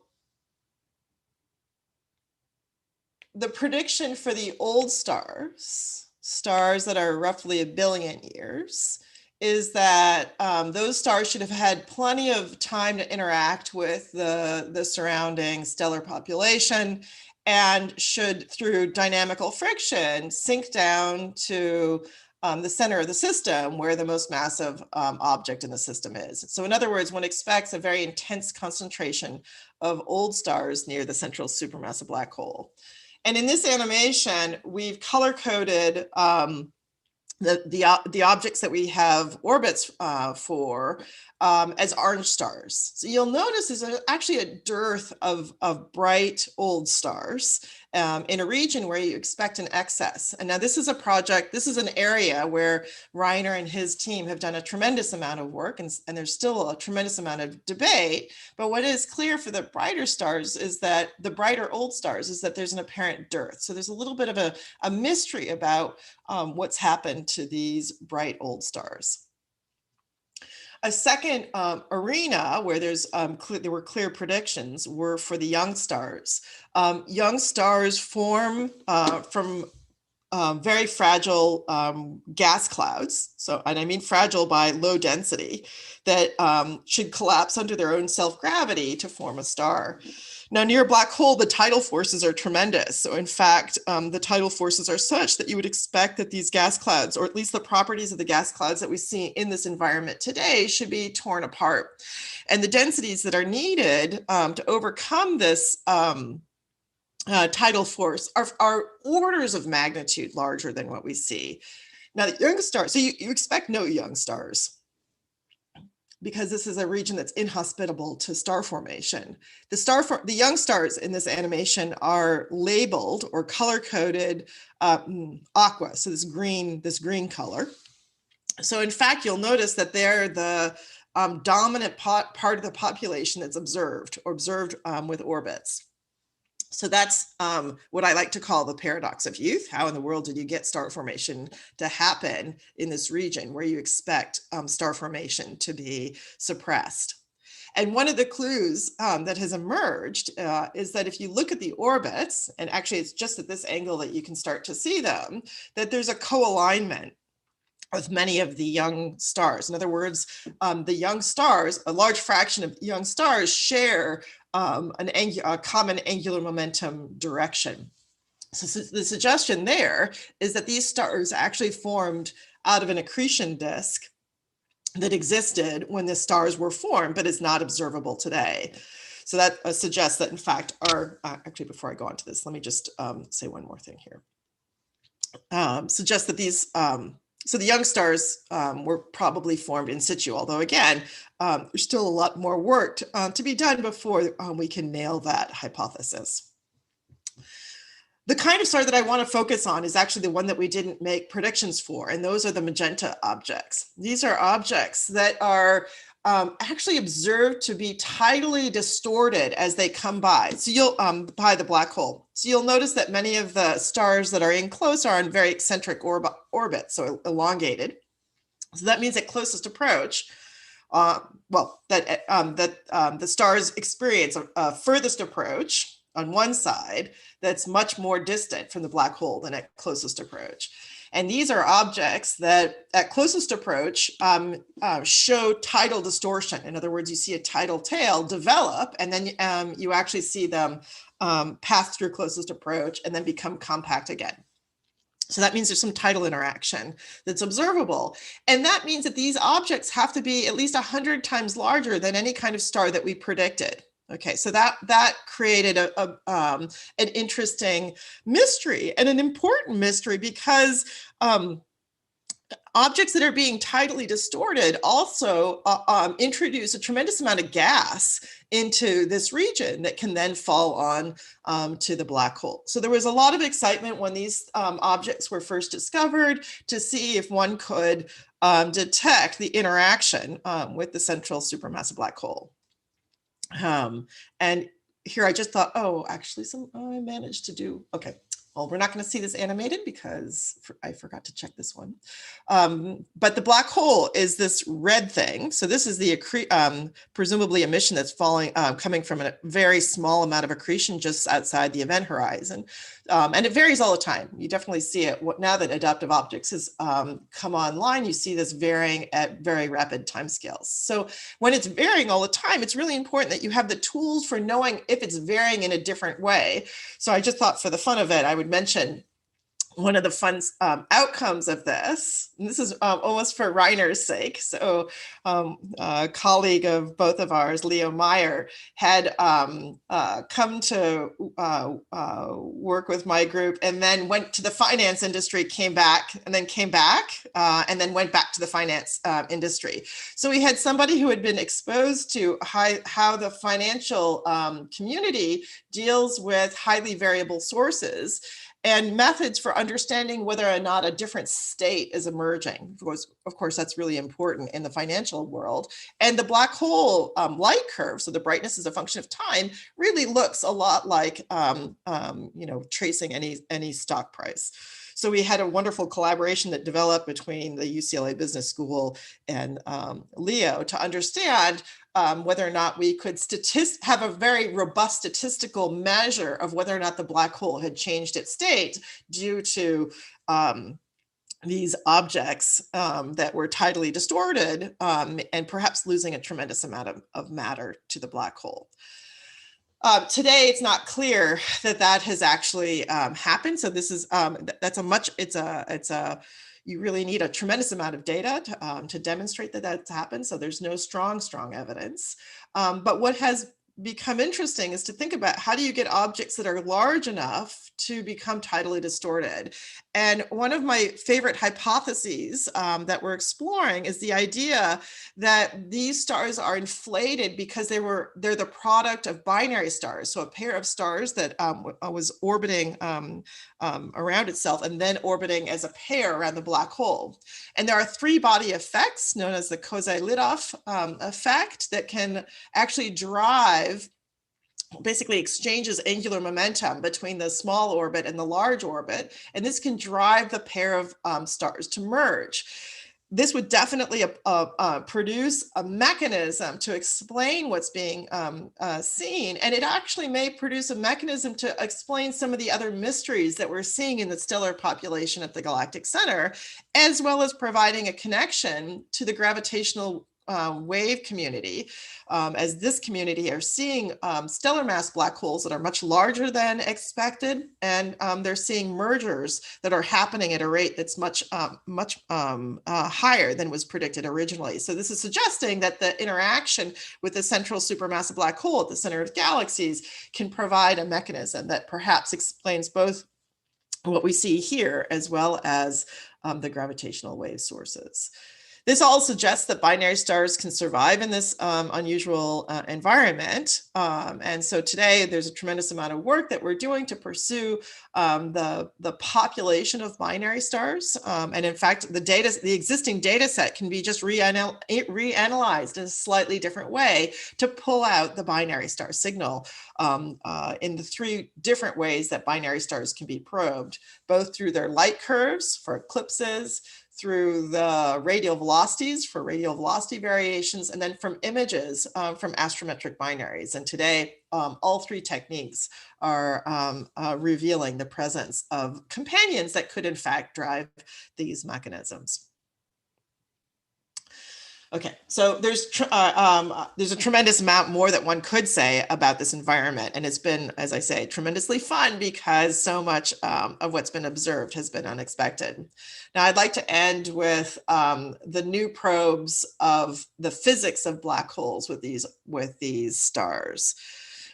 the prediction for the old stars that are roughly 1 billion years, is that those stars should have had plenty of time to interact with the surrounding stellar population and should, through dynamical friction, sink down to the center of the system where the most massive object in the system is. So in other words, one expects a very intense concentration of old stars near the central supermassive black hole. And in this animation, we've color-coded the objects that we have orbits for as orange stars. So you'll notice there's actually a dearth of bright old stars. in a region where you expect an excess. And now this is a project, this is an area where Reiner and his team have done a tremendous amount of work, and there's still a tremendous amount of debate. But what is clear for the brighter stars is that the brighter old stars is that there's an apparent dearth. So there's a little bit of a mystery about what's happened to these bright old stars. A second arena where there were clear predictions were for the young stars. Young stars form from very fragile gas clouds. So, and I mean fragile by low density, that should collapse under their own self-gravity to form a star. Now, near a black hole, the tidal forces are tremendous. So in fact, the tidal forces are such that you would expect that these gas clouds, or at least the properties of the gas clouds that we see in this environment today, should be torn apart. And the densities that are needed to overcome this tidal force are orders of magnitude larger than what we see. Now, the young stars, so you expect no young stars, because this is a region that's inhospitable to star formation. The young stars in this animation are labeled or color-coded aqua, so this green color. So in fact, you'll notice that they're the dominant part of the population that's observed with orbits. So that's what I like to call the paradox of youth. How in the world did you get star formation to happen in this region where you expect star formation to be suppressed? And one of the clues that has emerged is that if you look at the orbits, and actually it's just at this angle that you can start to see them, that there's a co-alignment with many of the young stars. In other words, the young stars, a large fraction of young stars share a common angular momentum direction. So the suggestion there is that these stars actually formed out of an accretion disk that existed when the stars were formed, but is not observable today. So that suggests that in fact actually before I go on to this, let me just say one more thing here. Suggests that these, so the young stars were probably formed in situ, although again, there's still a lot more work to be done before we can nail that hypothesis. The kind of star that I want to focus on is actually the one that we didn't make predictions for, and those are the magenta objects. These are objects that are actually observed to be tidally distorted as they come by. So you'll by the black hole. So you'll notice that many of the stars that are in close are on very eccentric orbits, so elongated. So that means at closest approach, the stars experience a furthest approach on one side that's much more distant from the black hole than at closest approach. And these are objects that at closest approach show tidal distortion. In other words, you see a tidal tail develop, and then you actually see them pass through closest approach and then become compact again. So that means there's some tidal interaction that's observable. And that means that these objects have to be at least 100 times larger than any kind of star that we predicted. Okay, so that created an interesting mystery, and an important mystery, because objects that are being tidally distorted also introduce a tremendous amount of gas into this region that can then fall on to the black hole. So there was a lot of excitement when these objects were first discovered to see if one could detect the interaction with the central supermassive black hole. And here I just thought, oh, actually I managed to do, okay. Well, we're not going to see this animated because I forgot to check this one. But the black hole is this red thing. So this is the presumably emission that's coming from a very small amount of accretion just outside the event horizon. And it varies all the time. You definitely see it. Now that adaptive optics has come online, you see this varying at very rapid timescales. So when it's varying all the time, it's really important that you have the tools for knowing if it's varying in a different way. So I just thought for the fun of it, I would mention one of the fun outcomes of this, and this is almost for Reiner's sake. So a colleague of both of ours, Leo Meyer, had come to work with my group and then went to the finance industry, came back, and then went back to the finance industry. So we had somebody who had been exposed to how the financial community deals with highly variable sources and methods for understanding whether or not a different state is emerging. Of course, that's really important in the financial world. And the black hole light curve, so the brightness is a function of time, really looks a lot like tracing any stock price. So we had a wonderful collaboration that developed between the UCLA Business School and Leo to understand whether or not we could have a very robust statistical measure of whether or not the black hole had changed its state due to these objects that were tidally distorted and perhaps losing a tremendous amount of matter to the black hole. Today, it's not clear that has actually happened. So this is you really need a tremendous amount of data to demonstrate that that's happened. So there's no strong evidence. But what has become interesting is to think about how do you get objects that are large enough to become tidally distorted. And one of my favorite hypotheses that we're exploring is the idea that these stars are inflated because they're the product of binary stars. So a pair of stars that was orbiting around itself and then orbiting as a pair around the black hole. And there are three body effects known as the Kozai-Lidov effect that can actually drive basically exchanges angular momentum between the small orbit and the large orbit. And this can drive the pair of stars to merge. This would definitely produce a mechanism to explain what's being seen. And it actually may produce a mechanism to explain some of the other mysteries that we're seeing in the stellar population at the galactic center, as well as providing a connection to the gravitational wave community, as this community are seeing stellar mass black holes that are much larger than expected, and they're seeing mergers that are happening at a rate that's much higher than was predicted originally. So this is suggesting that the interaction with the central supermassive black hole at the center of galaxies can provide a mechanism that perhaps explains both what we see here as well as the gravitational wave sources. This all suggests that binary stars can survive in this unusual environment. And so today there's a tremendous amount of work that we're doing to pursue the population of binary stars. And in fact, the existing data set can be just reanalyzed in a slightly different way to pull out the binary star signal in the three different ways that binary stars can be probed, both through their light curves for eclipses, through the radial velocities for radial velocity variations, and then from images from astrometric binaries. And today, all three techniques are revealing the presence of companions that could in fact drive these mechanisms. Okay, so there's a tremendous amount more that one could say about this environment, and it's been, as I say, tremendously fun because so much of what's been observed has been unexpected. Now, I'd like to end with the new probes of the physics of black holes with these stars.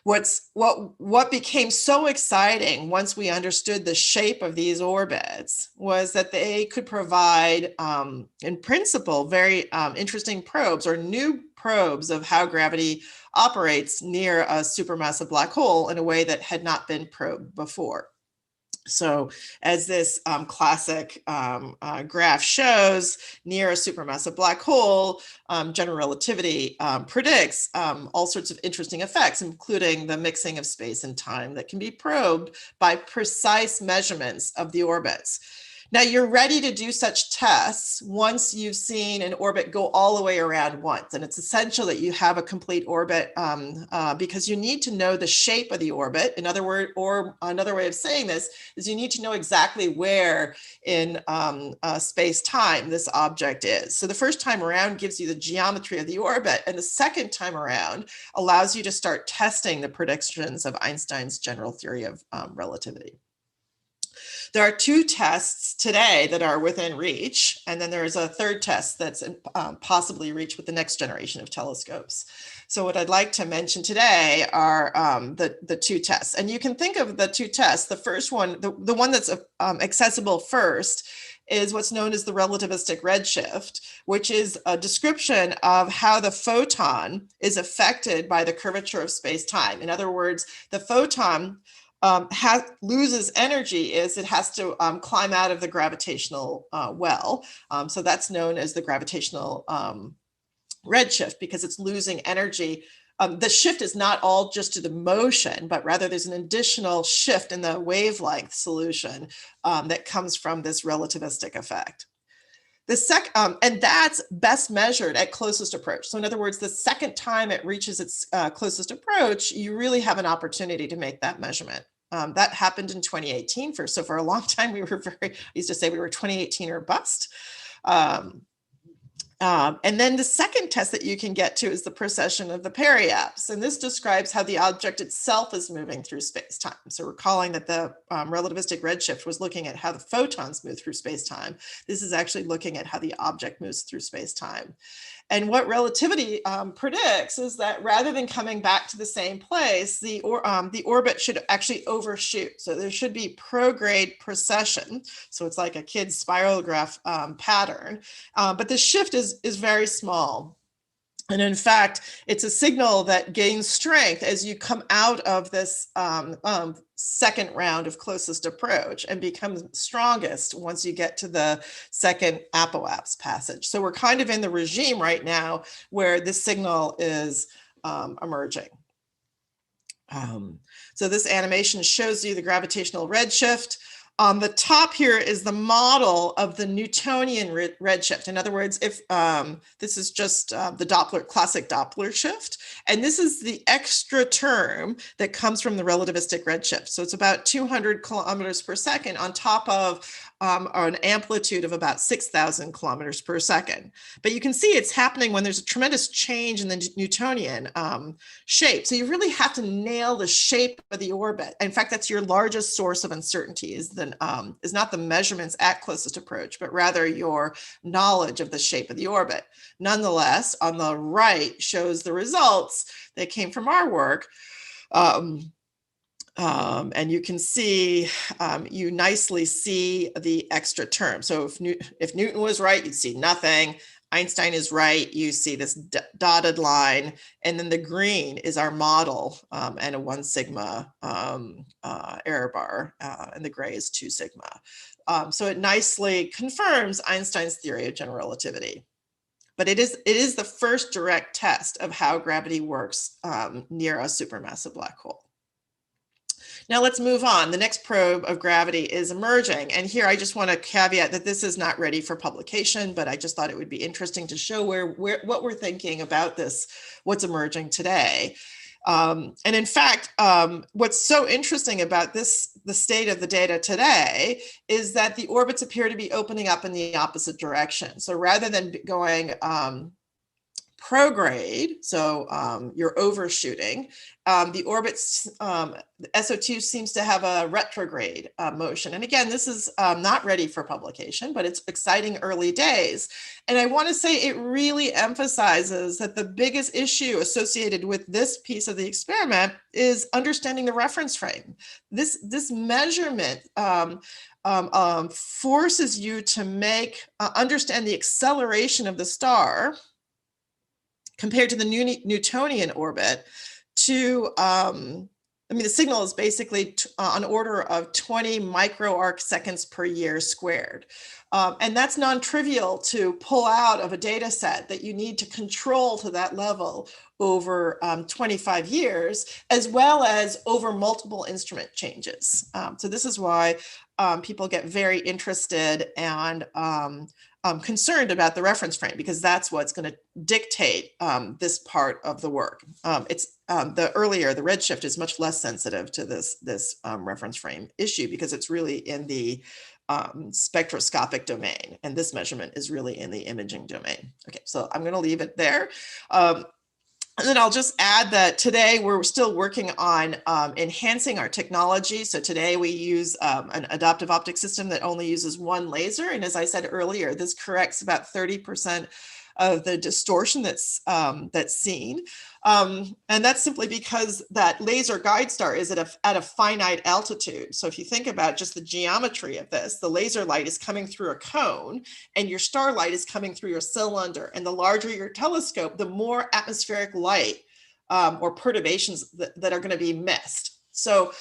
What became so exciting once we understood the shape of these orbits was that they could provide, in principle, very interesting probes or new probes of how gravity operates near a supermassive black hole in a way that had not been probed before. So as this classic graph shows, near a supermassive black hole, general relativity predicts all sorts of interesting effects, including the mixing of space and time that can be probed by precise measurements of the orbits. Now, you're ready to do such tests once you've seen an orbit go all the way around once. And it's essential that you have a complete orbit because you need to know the shape of the orbit. In other words, or another way of saying this is you need to know exactly where in space-time this object is. So the first time around gives you the geometry of the orbit, and the second time around allows you to start testing the predictions of Einstein's general theory of relativity. There are two tests today that are within reach, and then there is a third test that's possibly reached with the next generation of telescopes. So what I'd like to mention today are the two tests. And you can think of the two tests. The first one, the one that's accessible first, is what's known as the relativistic redshift, which is a description of how the photon is affected by the curvature of space-time. In other words, the photon loses energy as it has to climb out of the gravitational well. So that's known as the gravitational redshift, because it's losing energy. The shift is not all just to the motion, but rather there's an additional shift in the wavelength solution that comes from this relativistic effect. And that's best measured at closest approach. So in other words, the second time it reaches its closest approach, you really have an opportunity to make that measurement. That happened in 2018. So for a long time, I used to say we were 2018 or bust. And then the second test that you can get to is the precession of the periapse. And this describes how the object itself is moving through space-time. So recalling that the relativistic redshift was looking at how the photons move through space-time. This is actually looking at how the object moves through space-time. And what relativity predicts is that rather than coming back to the same place, the orbit should actually overshoot. So there should be prograde precession. So it's like a kid's spirograph pattern, but the shift is very small. And in fact, it's a signal that gains strength as you come out of this second round of closest approach and becomes strongest once you get to the second apoapse passage. So we're kind of in the regime right now where this signal is emerging. So this animation shows you the gravitational redshift. On the top here is the model of the Newtonian redshift. In other words, if this is just the classic Doppler shift, and this is the extra term that comes from the relativistic redshift. So it's about 200 kilometers per second on top of an amplitude of about 6,000 kilometers per second. But you can see it's happening when there's a tremendous change in the Newtonian shape. So you really have to nail the shape of the orbit. In fact, that's your largest source of uncertainty, is not the measurements at closest approach, but rather your knowledge of the shape of the orbit. Nonetheless, on the right shows the results that came from our work. And you can see, you nicely see the extra term. So if Newton was right, you'd see nothing. Einstein is right, you see this dotted line, and then the green is our model and a 1 sigma error bar, and the gray is 2 sigma. So it nicely confirms Einstein's theory of general relativity. But it is the first direct test of how gravity works near a supermassive black hole. Now let's move on. The next probe of gravity is emerging. And here I just want to caveat that this is not ready for publication, but I just thought it would be interesting to show what we're thinking about this, what's emerging today. And in fact, what's so interesting about the state of the data today is that the orbits appear to be opening up in the opposite direction. So rather than going prograde, so you're overshooting, the orbits, SO2 seems to have a retrograde motion. And again, this is not ready for publication, but it's exciting early days. And I want to say it really emphasizes that the biggest issue associated with this piece of the experiment is understanding the reference frame. This measurement forces you to understand the acceleration of the star compared to the Newtonian orbit to, the signal is basically on order of 20 micro arc seconds per year squared. And that's non-trivial to pull out of a data set that you need to control to that level over 25 years, as well as over multiple instrument changes. So this is why people get very interested and concerned about the reference frame, because that's what's going to dictate this part of the work. The redshift is much less sensitive to this reference frame issue, because it's really in the spectroscopic domain, and this measurement is really in the imaging domain. Okay, so I'm going to leave it there. And then I'll just add that today we're still working on enhancing our technology. So today we use an adaptive optic system that only uses one laser. And as I said earlier, this corrects about 30% of the distortion that's seen. And that's simply because that laser guide star is at a finite altitude. So if you think about just the geometry of this, the laser light is coming through a cone and your starlight is coming through your cylinder. And the larger your telescope, the more atmospheric light or perturbations that are going to be missed. So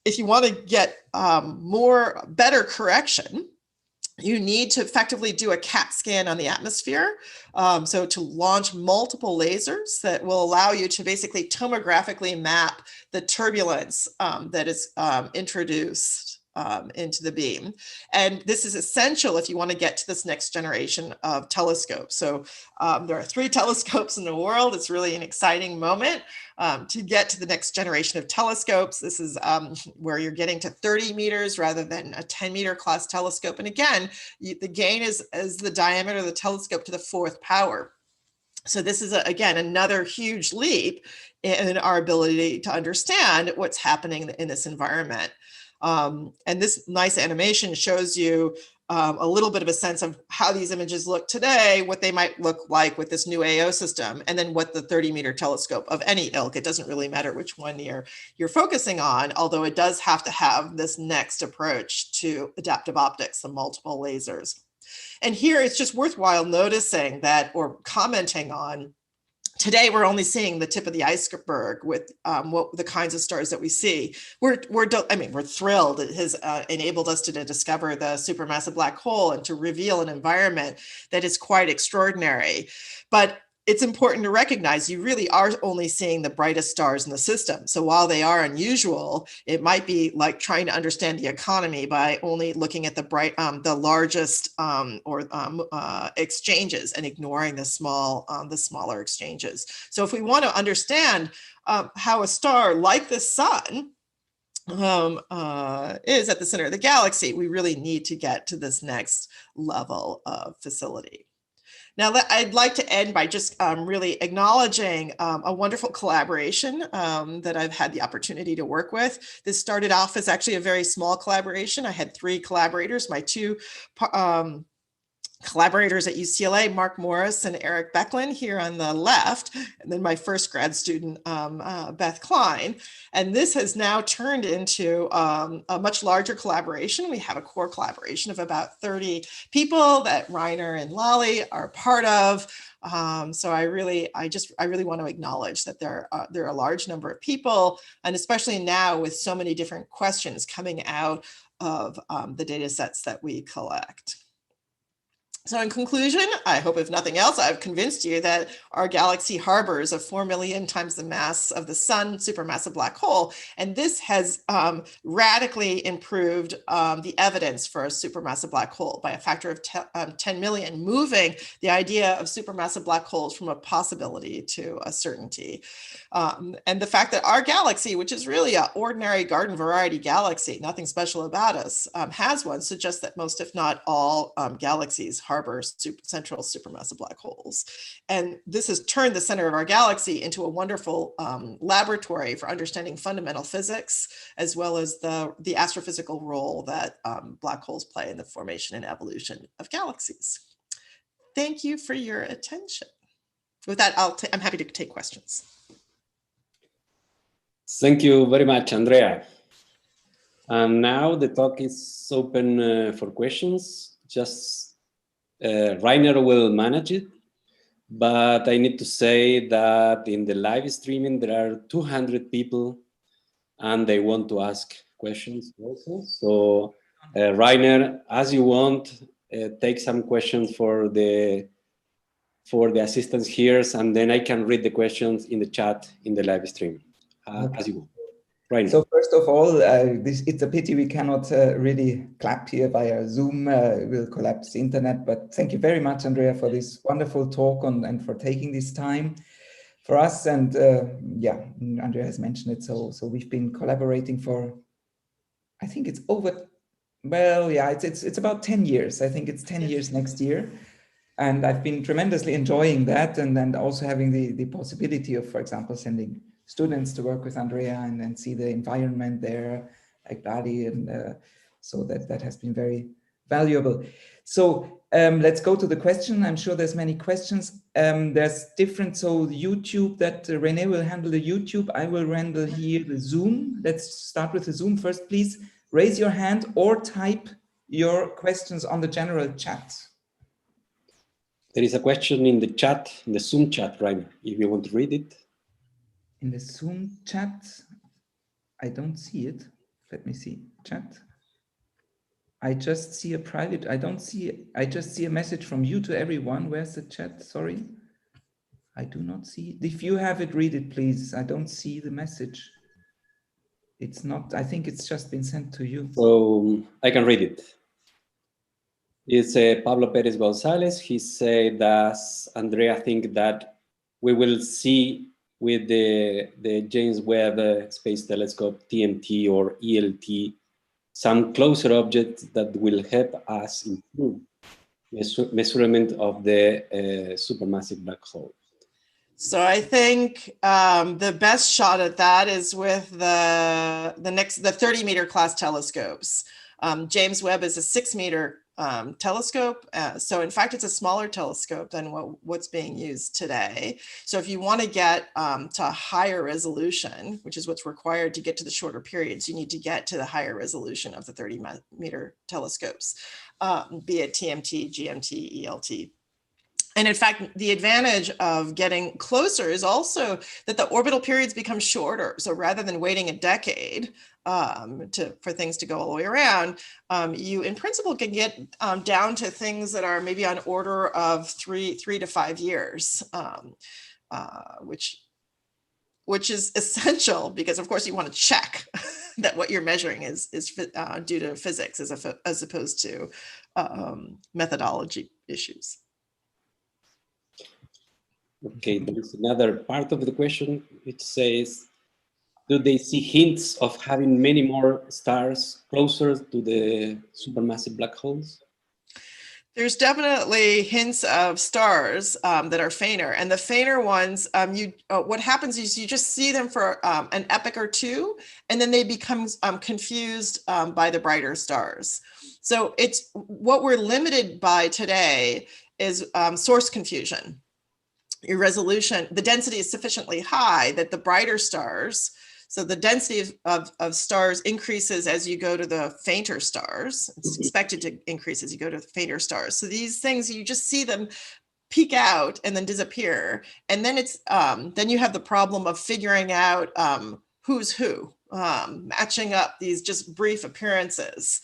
if you want to get better correction, you need to effectively do a CAT scan on the atmosphere. So to launch multiple lasers that will allow you to basically tomographically map the turbulence that is introduced into the beam. And this is essential if you want to get to this next generation of telescopes. So there are 3 telescopes in the world. It's really an exciting moment to get to the next generation of telescopes. This is where you're getting to 30 meters rather than a 10-meter class telescope. And again, the gain is the diameter of the telescope to the 4th power. So this is, again, another huge leap in our ability to understand what's happening in this environment. And this nice animation shows you a little bit of a sense of how these images look today, what they might look like with this new AO system, and then what the 30-meter telescope of any ilk, it doesn't really matter which one you're focusing on, although it does have to have this next approach to adaptive optics, the multiple lasers. And here it's just worthwhile noticing that, or commenting on, today we're only seeing the tip of the iceberg with the kinds of stars that we see. We're thrilled. It has enabled us to discover the supermassive black hole and to reveal an environment that is quite extraordinary. But it's important to recognize you really are only seeing the brightest stars in the system. So while they are unusual, it might be like trying to understand the economy by only looking at the largest exchanges and ignoring the smaller exchanges. So if we want to understand how a star like the sun is at the center of the galaxy, we really need to get to this next level of facility. Now, I'd like to end by just really acknowledging a wonderful collaboration that I've had the opportunity to work with. This started off as actually a very small collaboration. I had 3 collaborators, my 2 collaborators at UCLA, Mark Morris and Eric Becklin here on the left, and then my first grad student, Beth Klein. And this has now turned into a much larger collaboration. We have a core collaboration of about 30 people that Rainer and Lali are part of. So I really want to acknowledge that there are a large number of people, and especially now with so many different questions coming out of the data sets that we collect. So in conclusion, I hope if nothing else, I've convinced you that our galaxy harbors a 4 million times the mass of the sun supermassive black hole. And this has radically improved the evidence for a supermassive black hole by a factor of 10 million, moving the idea of supermassive black holes from a possibility to a certainty. And the fact that our galaxy, which is really an ordinary garden variety galaxy, nothing special about us, has one, suggests that most, if not all, galaxies harbor central supermassive black holes. And this has turned the center of our galaxy into a wonderful laboratory for understanding fundamental physics, as well as the astrophysical role that black holes play in the formation and evolution of galaxies. Thank you for your attention. With that, I'm happy to take questions. Thank you very much, Andrea. And now the talk is open for questions. Just Rainer will manage it, but I need to say that in the live streaming there are 200 people and they want to ask questions also. So Rainer, as you want, take some questions for the assistants here, and then I can read the questions in the chat in the live stream. Okay. As you want. Right. So first of all, it's a pity we cannot really clap here via Zoom. We'll collapse the internet, but thank you very much, Andrea, for this wonderful talk and for taking this time for us. And yeah, Andrea has mentioned it. So we've been collaborating for, I think it's over, well, yeah, it's about 10 years. I think it's 10 years next year. And I've been tremendously enjoying that, and then also having the possibility of, for example, sending students to work with Andrea and see the environment there, like Bali, and so that has been very valuable. So let's go to the question. I'm sure there's many questions. There's different, so YouTube, that Renee will handle the YouTube. I will handle here the Zoom. Let's start with the Zoom first. Please raise your hand or type your questions on the general chat. There is a question in the chat, in the Zoom chat, right? If you want to read it. In the Zoom chat, I don't see it. Let me see, chat. I just see a private, I just see a message from you to everyone. Where's the chat? Sorry. I do not see. If you have it, read it, please. I don't see the message. It's not, I think it's just been sent to you. So I can read it. It's Pablo Perez Gonzalez. He said, does Andrea think that we will see with the James Webb Space Telescope, TMT or ELT, some closer objects that will help us improve measurement of the supermassive black hole? So I think the best shot at that is with the 30-meter class telescopes. James Webb is a 6-meter telescope. So in fact, it's a smaller telescope than what's being used today. So if you want to get to a higher resolution, which is what's required to get to the shorter periods, you need to get to the higher resolution of the 30-meter telescopes, be it TMT, GMT, ELT. And in fact, the advantage of getting closer is also that the orbital periods become shorter. So rather than waiting a decade for things to go all the way around, you in principle can get down to things that are maybe on order of three to 5 years, which is essential because, of course, you want to check that what you're measuring is due to physics as opposed to methodology issues. Okay, there is another part of the question. It says, do they see hints of having many more stars closer to the supermassive black holes? There's definitely hints of stars that are fainter, and the fainter ones, what happens is you just see them for an epoch or two, and then they become confused by the brighter stars. So it's what we're limited by today is source confusion. Your resolution, the density is sufficiently high that the brighter stars, so the density of stars increases as you go to the fainter stars. It's expected to increase as you go to the fainter stars. So these things, you just see them peak out and then disappear. And then it's then you have the problem of figuring out who's who, matching up these just brief appearances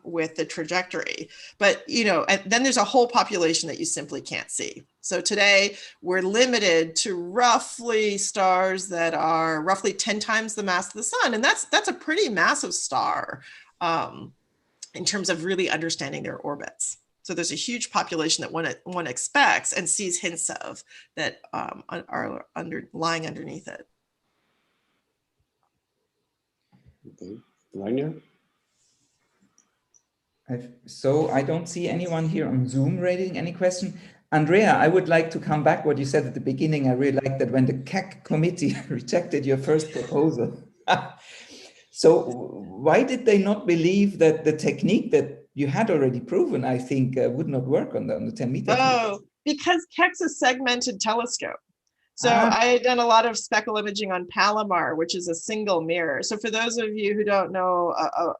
with the trajectory. But, and then there's a whole population that you simply can't see. So today we're limited to roughly stars that are roughly 10 times the mass of the sun. And that's a pretty massive star in terms of really understanding their orbits. So there's a huge population that one expects and sees hints of that are lying underneath it. Okay, Rainer? So I don't see anyone here on Zoom raising any question. Andrea, I would like to come back what you said at the beginning. I really liked that when the CAC committee rejected your first proposal. So why did they not believe that the technique that you had already proven, I think, would not work on the 10 meter? Oh, because Keck's a segmented telescope. So I had done a lot of speckle imaging on Palomar, which is a single mirror. So for those of you who don't know,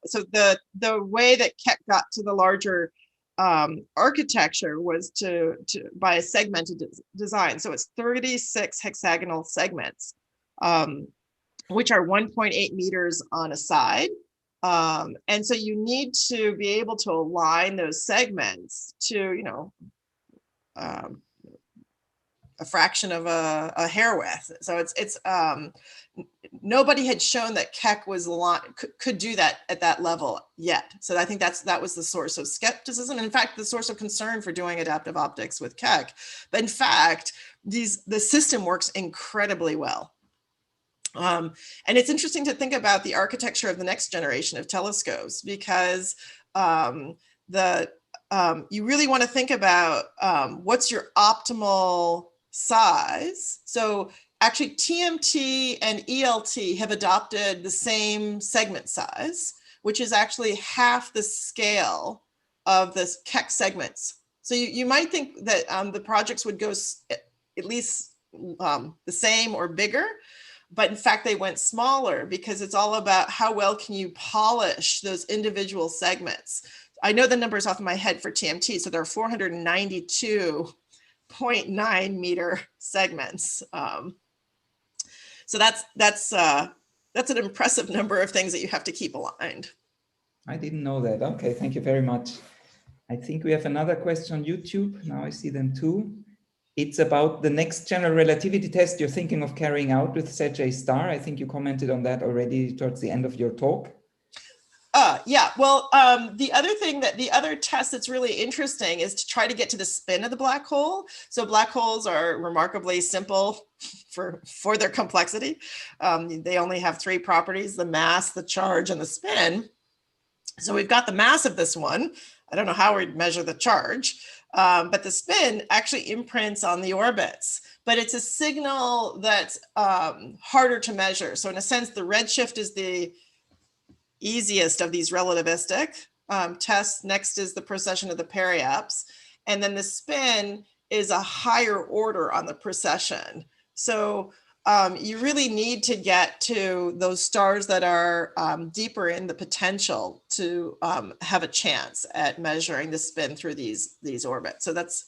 so the way that Keck got to the larger architecture was by a segmented design. So it's 36 hexagonal segments, which are 1.8 meters on a side. And so you need to be able to align those segments to, a fraction of a hair width. So it's nobody had shown that Keck could do that at that level yet. So I think that was the source of skepticism. In fact, the source of concern for doing adaptive optics with Keck. But in fact, the system works incredibly well. And it's interesting to think about the architecture of the next generation of telescopes because you really want to think about what's your optimal size. So actually TMT and ELT have adopted the same segment size, which is actually half the scale of the Keck segments. So you might think that the projects would go at least the same or bigger, but in fact they went smaller because it's all about how well can you polish those individual segments. I know the numbers off of my head for TMT, so there are 492.9 meter segments. So that's an impressive number of things that you have to keep aligned. I didn't know that. Okay, thank you very much. I think we have another question on YouTube. Now I see them too. It's about the next general relativity test you're thinking of carrying out with Sedgwick star. I think you commented on that already towards the end of your talk. Yeah, well, the other test that's really interesting is to try to get to the spin of the black hole. So black holes are remarkably simple for their complexity. They only have three properties: the mass, the charge, and the spin. So we've got the mass of this one. I don't know how we'd measure the charge, but the spin actually imprints on the orbits. But it's a signal that's harder to measure. So in a sense, the redshift is the easiest of these relativistic tests. Next is the precession of the periaps. And then the spin is a higher order on the precession. So you really need to get to those stars that are deeper in the potential to have a chance at measuring the spin through these orbits. So that's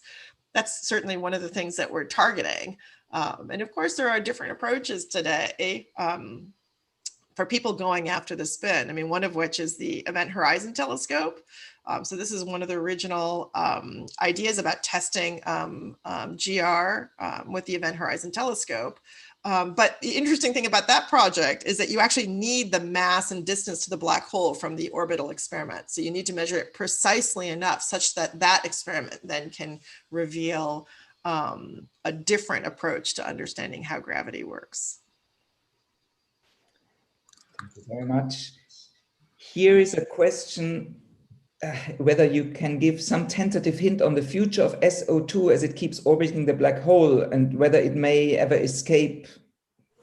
certainly one of the things that we're targeting. And of course, there are different approaches today for people going after the spin. I mean, one of which is the Event Horizon Telescope. So this is one of the original ideas about testing GR with the Event Horizon Telescope. But the interesting thing about that project is that you actually need the mass and distance to the black hole from the orbital experiment. So you need to measure it precisely enough such that that experiment then can reveal a different approach to understanding how gravity works. Thank you very much. Here is a question, whether you can give some tentative hint on the future of SO2 as it keeps orbiting the black hole, and whether it may ever escape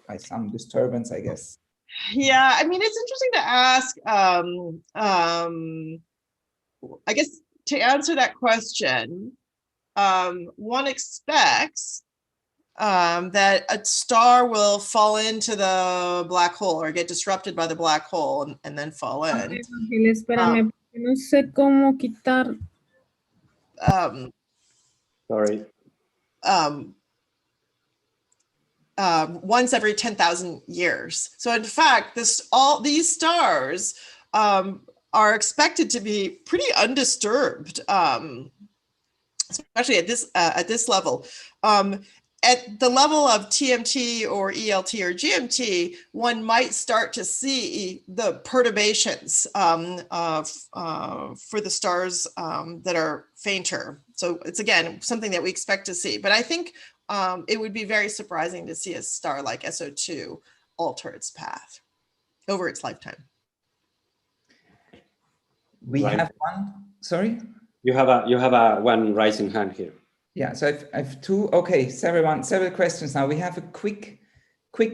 by some disturbance, I guess. Yeah, I mean, it's interesting to ask. I guess to answer that question, one expects that a star will fall into the black hole or get disrupted by the black hole and then fall in. Espérame, no sé cómo quitar. Sorry. Once every 10,000 years. So in fact, all these stars are expected to be pretty undisturbed, especially at this level. At the level of TMT or ELT or GMT, one might start to see the perturbations for the stars that are fainter. So it's, again, something that we expect to see. But I think it would be very surprising to see a star like SO2 alter its path over its lifetime. We have one, sorry? You have a one raising hand here. Yeah, so I've two, okay, several questions now. We have a quick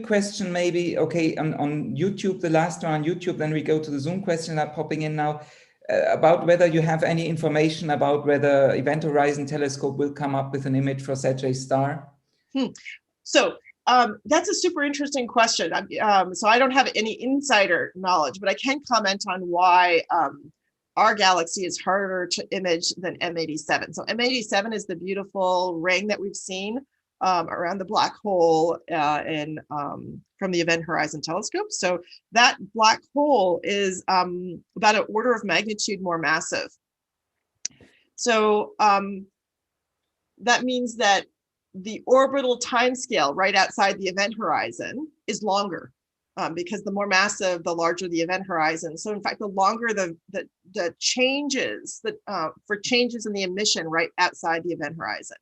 question maybe, okay, on YouTube, the last one on YouTube, then we go to the Zoom question that popping in now, about whether you have any information about whether Event Horizon Telescope will come up with an image for Sedgwick star. So that's a super interesting question. So I don't have any insider knowledge, but I can comment on why our galaxy is harder to image than M87. So M87 is the beautiful ring that we've seen around the black hole from the Event Horizon Telescope. So that black hole is about an order of magnitude more massive. So that means that the orbital timescale right outside the event horizon is longer. Because the more massive, the larger the event horizon. So in fact, the longer the changes for changes in the emission right outside the event horizon.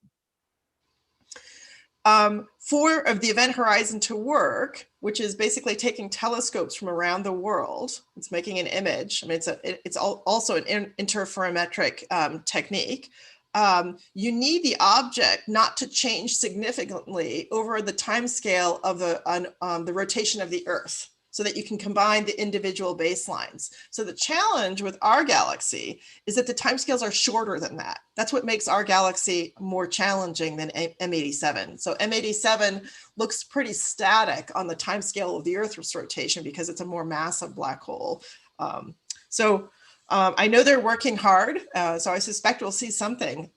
For the event horizon to work, which is basically taking telescopes from around the world, it's making an image. I mean, it's also an interferometric technique. You need the object not to change significantly over the time scale of the rotation of the Earth, so that you can combine the individual baselines. So the challenge with our galaxy is that the timescales are shorter than that. That's what makes our galaxy more challenging than M87. So M87 looks pretty static on the timescale of the Earth's rotation because it's a more massive black hole. I know they're working hard, so I suspect we'll see something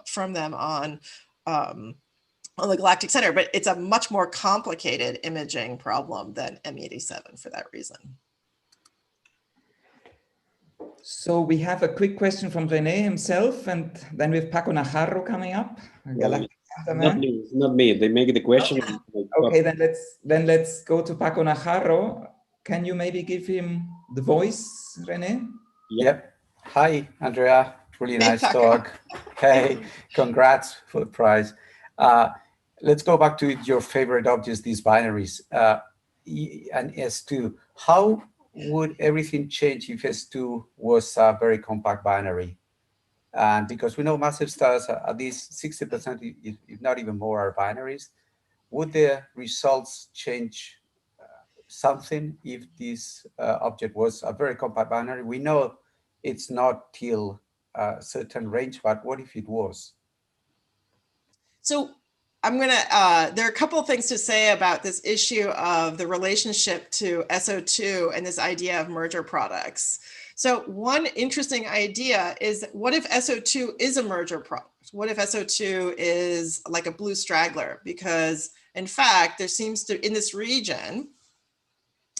from them on the Galactic Center, but it's a much more complicated imaging problem than M87 for that reason. So we have a quick question from René himself, and then we have Paco Najarro coming up. Galactic Center man. Not me. They make the question. Okay, then let's go to Paco Najarro. Can you maybe give him the voice, René? Yep. Hi, Andrea. Really nice talk. Hey, congrats for the prize. Let's go back to your favorite objects, these binaries. And S2, how would everything change if S2 was a very compact binary? And because we know massive stars, at least 60%, if not even more, are binaries, would the results change something if this object was a very compact binary? We know it's not till a certain range, but what if it was? So there are a couple of things to say about this issue of the relationship to SO2 and this idea of merger products. So one interesting idea is, what if SO2 is a merger product? What if SO2 is like a blue straggler? Because in fact, there seems to, in this region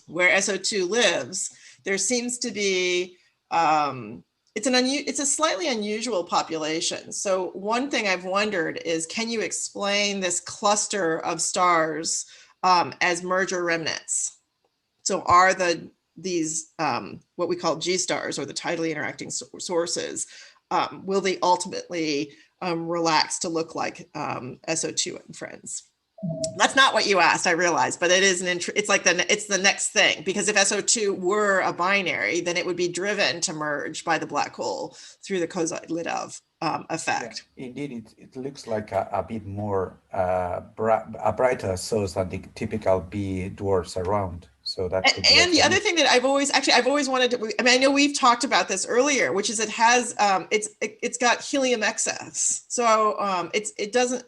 where SO2 lives, there seems to be, it's a slightly unusual population. So one thing I've wondered is, can you explain this cluster of stars as merger remnants? So are these what we call G stars, or the tidally interacting sources, will they ultimately relax to look like SO2 and friends? That's not what you asked, I realize, but it is it's the next thing, because if SO2 were a binary, then it would be driven to merge by the black hole through the Kozai-Lidov effect. Yeah, indeed, it looks like a bit more a brighter source than the typical B dwarfs around. So that could be the other thing that I've always wanted to, I mean, I know we've talked about this earlier, which is it has it's got helium excess, so it doesn't.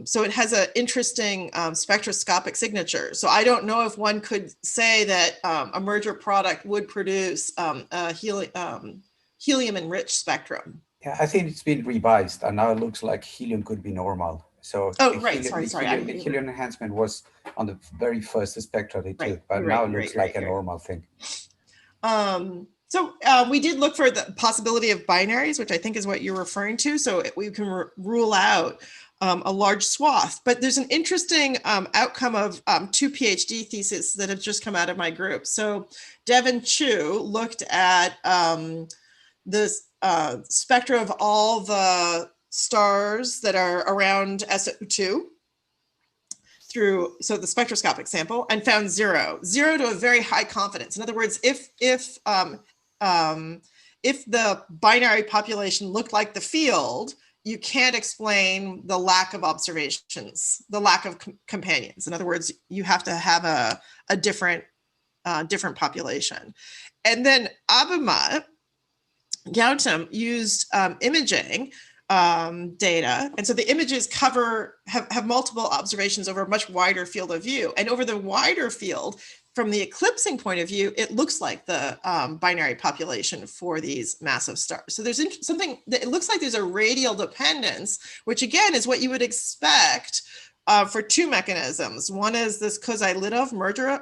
So it has an interesting spectroscopic signature. So I don't know if one could say that a merger product would produce a helium-enriched spectrum. Yeah, I think it's been revised, and now it looks like helium could be normal. So helium enhancement was on the very first spectra they took, but now it looks like a normal thing. So we did look for the possibility of binaries, which I think is what you're referring to. So we can rule out a large swath, but there's an interesting outcome of two PhD theses that have just come out of my group. So Devin Chu looked at the spectra of all the stars that are around SO2 so the spectroscopic sample, and found zero to a very high confidence. In other words, if the binary population looked like the field, you can't explain the lack of observations, the lack of companions. In other words, you have to have a different population. And then Abhimat Gautam used imaging data. And so the images have multiple observations over a much wider field of view. And over the wider field, from the eclipsing point of view, it looks like the binary population for these massive stars. So there's something that it looks like there's a radial dependence, which again is what you would expect for two mechanisms. One is this Kozai-Lidov merger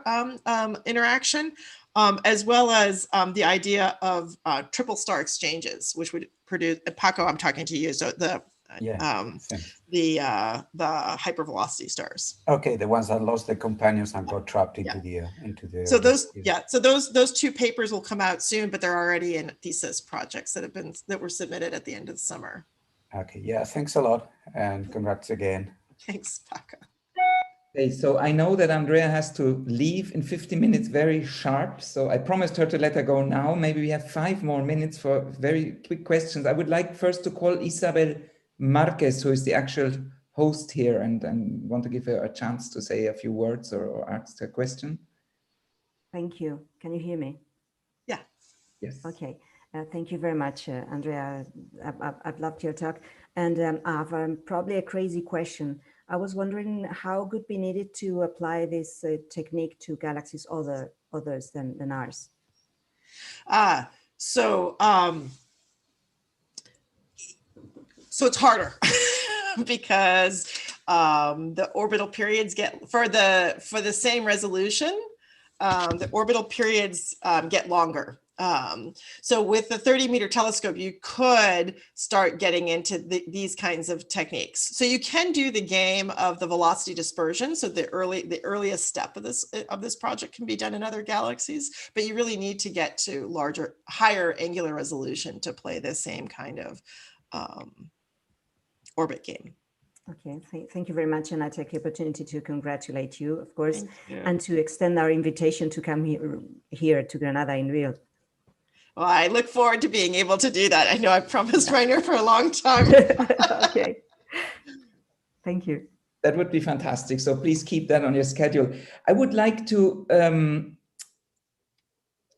interaction, as well as the idea of triple star exchanges, which would produce, Paco, I'm talking to you, so the hypervelocity stars. Okay, the ones that lost their companions and got trapped into the. So those two papers will come out soon, but they're already in thesis projects that were submitted at the end of the summer. Okay, yeah, thanks a lot, and congrats again. Thanks, Fecha. Okay, so I know that Andrea has to leave in 50 minutes very sharp. So I promised her to let her go now. Maybe we have 5 more minutes for very quick questions. I would like first to call Isabel Marquez, who is the actual host here, and want to give her a chance to say a few words or ask a question. Thank you. Can you hear me? Yeah. Yes. Okay. Thank you very much, Andrea. I've loved your talk. And I have probably a crazy question. I was wondering how would be needed to apply this technique to galaxies others than ours? So it's harder because the orbital periods get, for the same resolution, the orbital periods get longer. So with the 30-meter telescope, you could start getting into these kinds of techniques. So you can do the game of the velocity dispersion. So the earliest step of this project can be done in other galaxies, but you really need to get to higher angular resolution to play the same kind of orbit game. Okay, thank you very much. And I take the opportunity to congratulate you, of course, and to extend our invitation to come here to Granada in Rio. Well, I look forward to being able to do that. I know I've promised Rainer for a long time. Okay, thank you. That would be fantastic. So please keep that on your schedule. I would like to,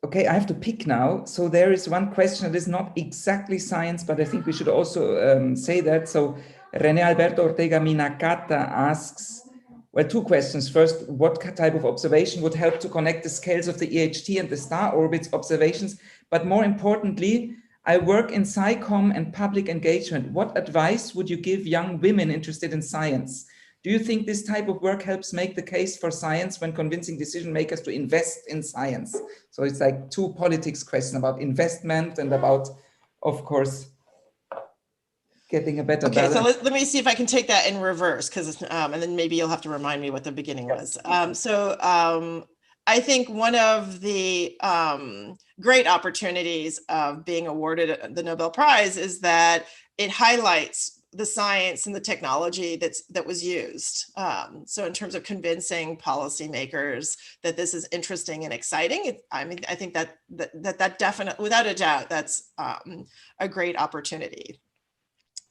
okay, I have to pick now. So there is one question that is not exactly science, but I think we should also say that. So René Alberto Ortega Minacata asks, well, 2 questions. First, what type of observation would help to connect the scales of the EHT and the star orbits observations? But more importantly, I work in SciComm and public engagement. What advice would you give young women interested in science? Do you think this type of work helps make the case for science when convincing decision makers to invest in science? So it's like 2 politics questions about investment and about, of course, getting a better balance. So let me see if I can take that in reverse, because and then maybe you'll have to remind me what the beginning was. I think one of the great opportunities of being awarded the Nobel Prize is that it highlights the science and the technology that was used. So in terms of convincing policymakers that this is interesting and exciting, I think that definitely, without a doubt, that's a great opportunity.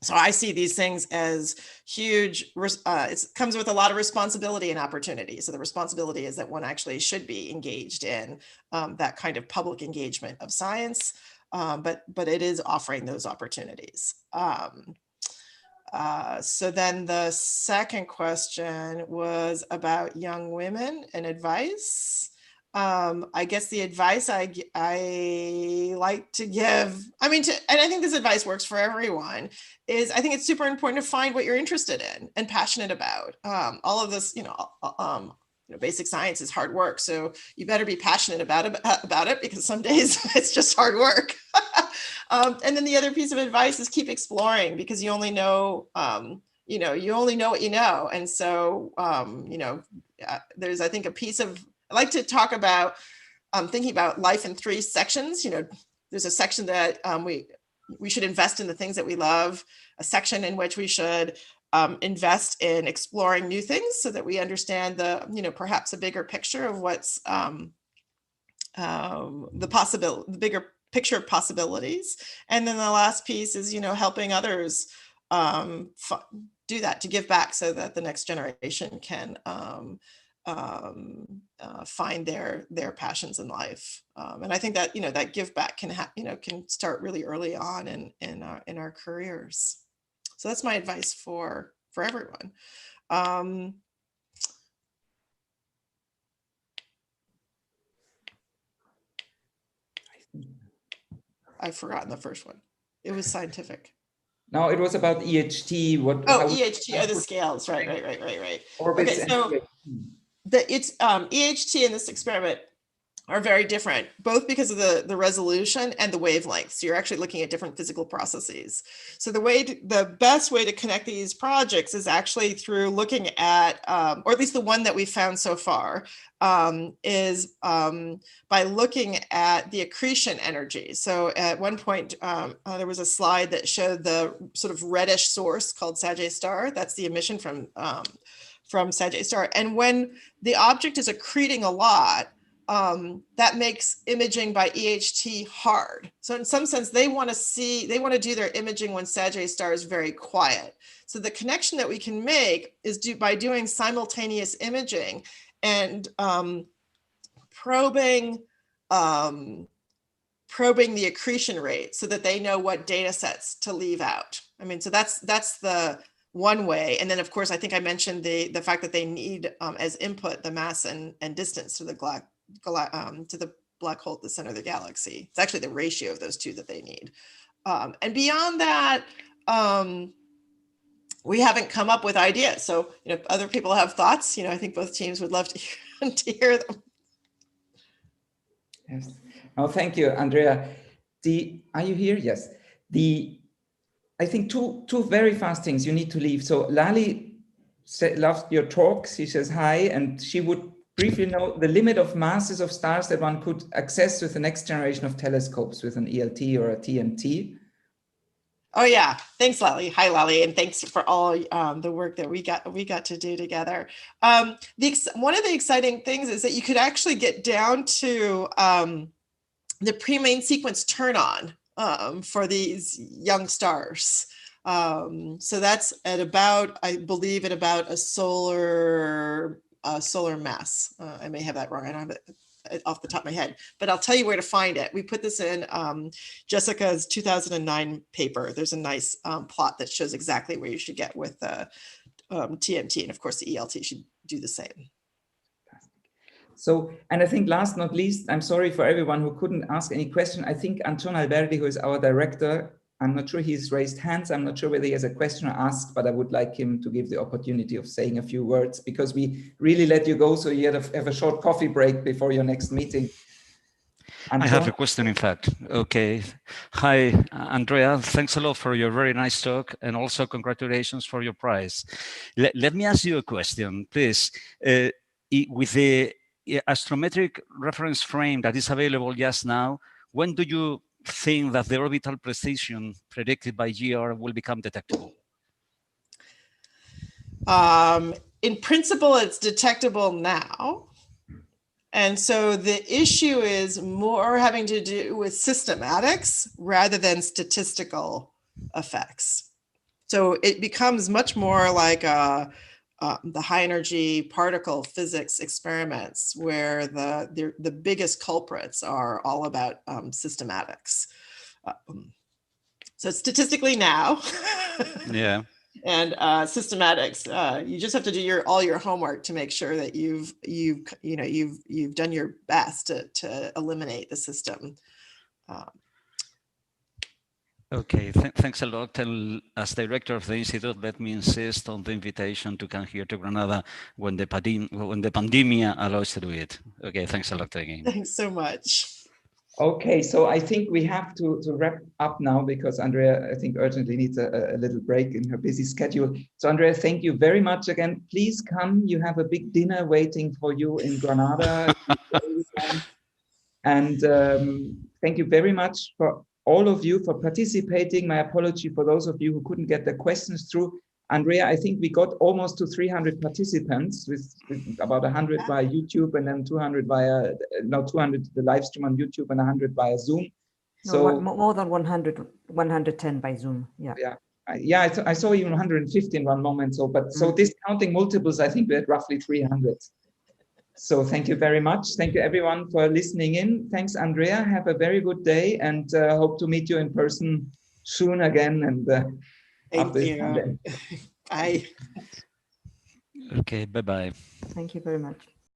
So I see these things as huge. It comes with a lot of responsibility and opportunity. So the responsibility is that one actually should be engaged in that kind of public engagement of science, but it is offering those opportunities. So then the second question was about young women and advice. I guess the advice I like to give, and I think this advice works for everyone, is I think it's super important to find what you're interested in and passionate about. All of this, basic science is hard work, so you better be passionate about it, because some days it's just hard work. And then the other piece of advice is keep exploring, because you only know, you only know what you know. And so, there's, I think, a piece of, I like to talk about thinking about life in 3 sections. There's a section that we should invest in the things that we love, a section in which we should invest in exploring new things so that we understand perhaps a bigger picture of what's the bigger picture of possibilities. And then the last piece is, helping others do that, to give back so that the next generation can find their passions in life. And I think that, that give back can start really early on in our careers. So that's my advice for everyone. I've forgotten the first one. It was scientific. No, it was about EHT. EHT, the scales, right. Orbits, okay, so it's EHT in this experiment are very different, both because of the resolution and the wavelength. So you're actually looking at different physical processes. So the best way to connect these projects is actually through looking at, or at least the one that we've found so far, is by looking at the accretion energy. So at one point, there was a slide that showed the sort of reddish source called Sagittarius star. That's the emission from Sagittarius star. And when the object is accreting a lot, that makes imaging by EHT hard. So in some sense, they want to do their imaging when Sagittarius star is very quiet. So the connection that we can make is by doing simultaneous imaging and probing the accretion rate so that they know what data sets to leave out. I mean, so that's the one way. And then of course, I think I mentioned the fact that they need as input the mass and distance to the black hole at the center of the galaxy. It's actually the ratio of those two that they need. And beyond that, we haven't come up with ideas. So if other people have thoughts, I think both teams would love to hear them. Yes. Oh, thank you, Andrea. Are you here? Yes. I think two very fast things you need to leave. So Lali loves your talk. She says hi, and she would briefly know the limit of masses of stars that one could access with the next generation of telescopes with an ELT or a TMT. Oh yeah, thanks, Lali. Hi, Lali, and thanks for all the work that we got to do together. One of the exciting things is that you could actually get down to the pre-main sequence turn on for these young stars. So that's at about, I believe, at about a solar mass. I may have that wrong. I don't have it off the top of my head, but I'll tell you where to find it. We put this in Jessica's 2009 paper. There's a nice plot that shows exactly where you should get with TMT, and of course the ELT should do the same. So, and I think last not least, I'm sorry for everyone who couldn't ask any question. I think Anton Alberti, who is our director, I'm not sure he's raised hands. I'm not sure whether he has a question or asked, but I would like him to give the opportunity of saying a few words because we really let you go. So you have a short coffee break before your next meeting. Anton? I have a question, in fact. Okay. Hi, Andrea. Thanks a lot for your very nice talk, and also congratulations for your prize. Let me ask you a question, please. With the astrometric reference frame that is available just now, when do you think that the orbital precision predicted by GR will become detectable? In principle, it's detectable now. And so the issue is more having to do with systematics rather than statistical effects. So it becomes much more like the high energy particle physics experiments where the biggest culprits are all about systematics. So statistically now, yeah, and systematics, you just have to do all your homework to make sure that you've done your best to eliminate the system. Okay, thanks a lot. And as director of the institute, let me insist on the invitation to come here to Granada when the pandemia allows to do it. Okay, thanks a lot again. Thanks so much. Okay, so I think we have to wrap up now because Andrea, I think, urgently needs a little break in her busy schedule. So Andrea, thank you very much again. Please come. You have a big dinner waiting for you in Granada. And thank you very much for all of you for participating. My apology for those of you who couldn't get their questions through. Andrea, I think we got almost to 300 participants with about 100 via YouTube and then 200 via, no, 200 the live stream on YouTube and 100 via Zoom. No, so more than 100, 110 by Zoom. Yeah. Yeah, I saw even 150 in one moment. So, but so discounting multiples, I think we had roughly 300. So thank you very much. Thank you everyone for listening in. Thanks, Andrea. Have a very good day and hope to meet you in person soon again. And thank you. Bye. Okay, bye-bye. Thank you very much.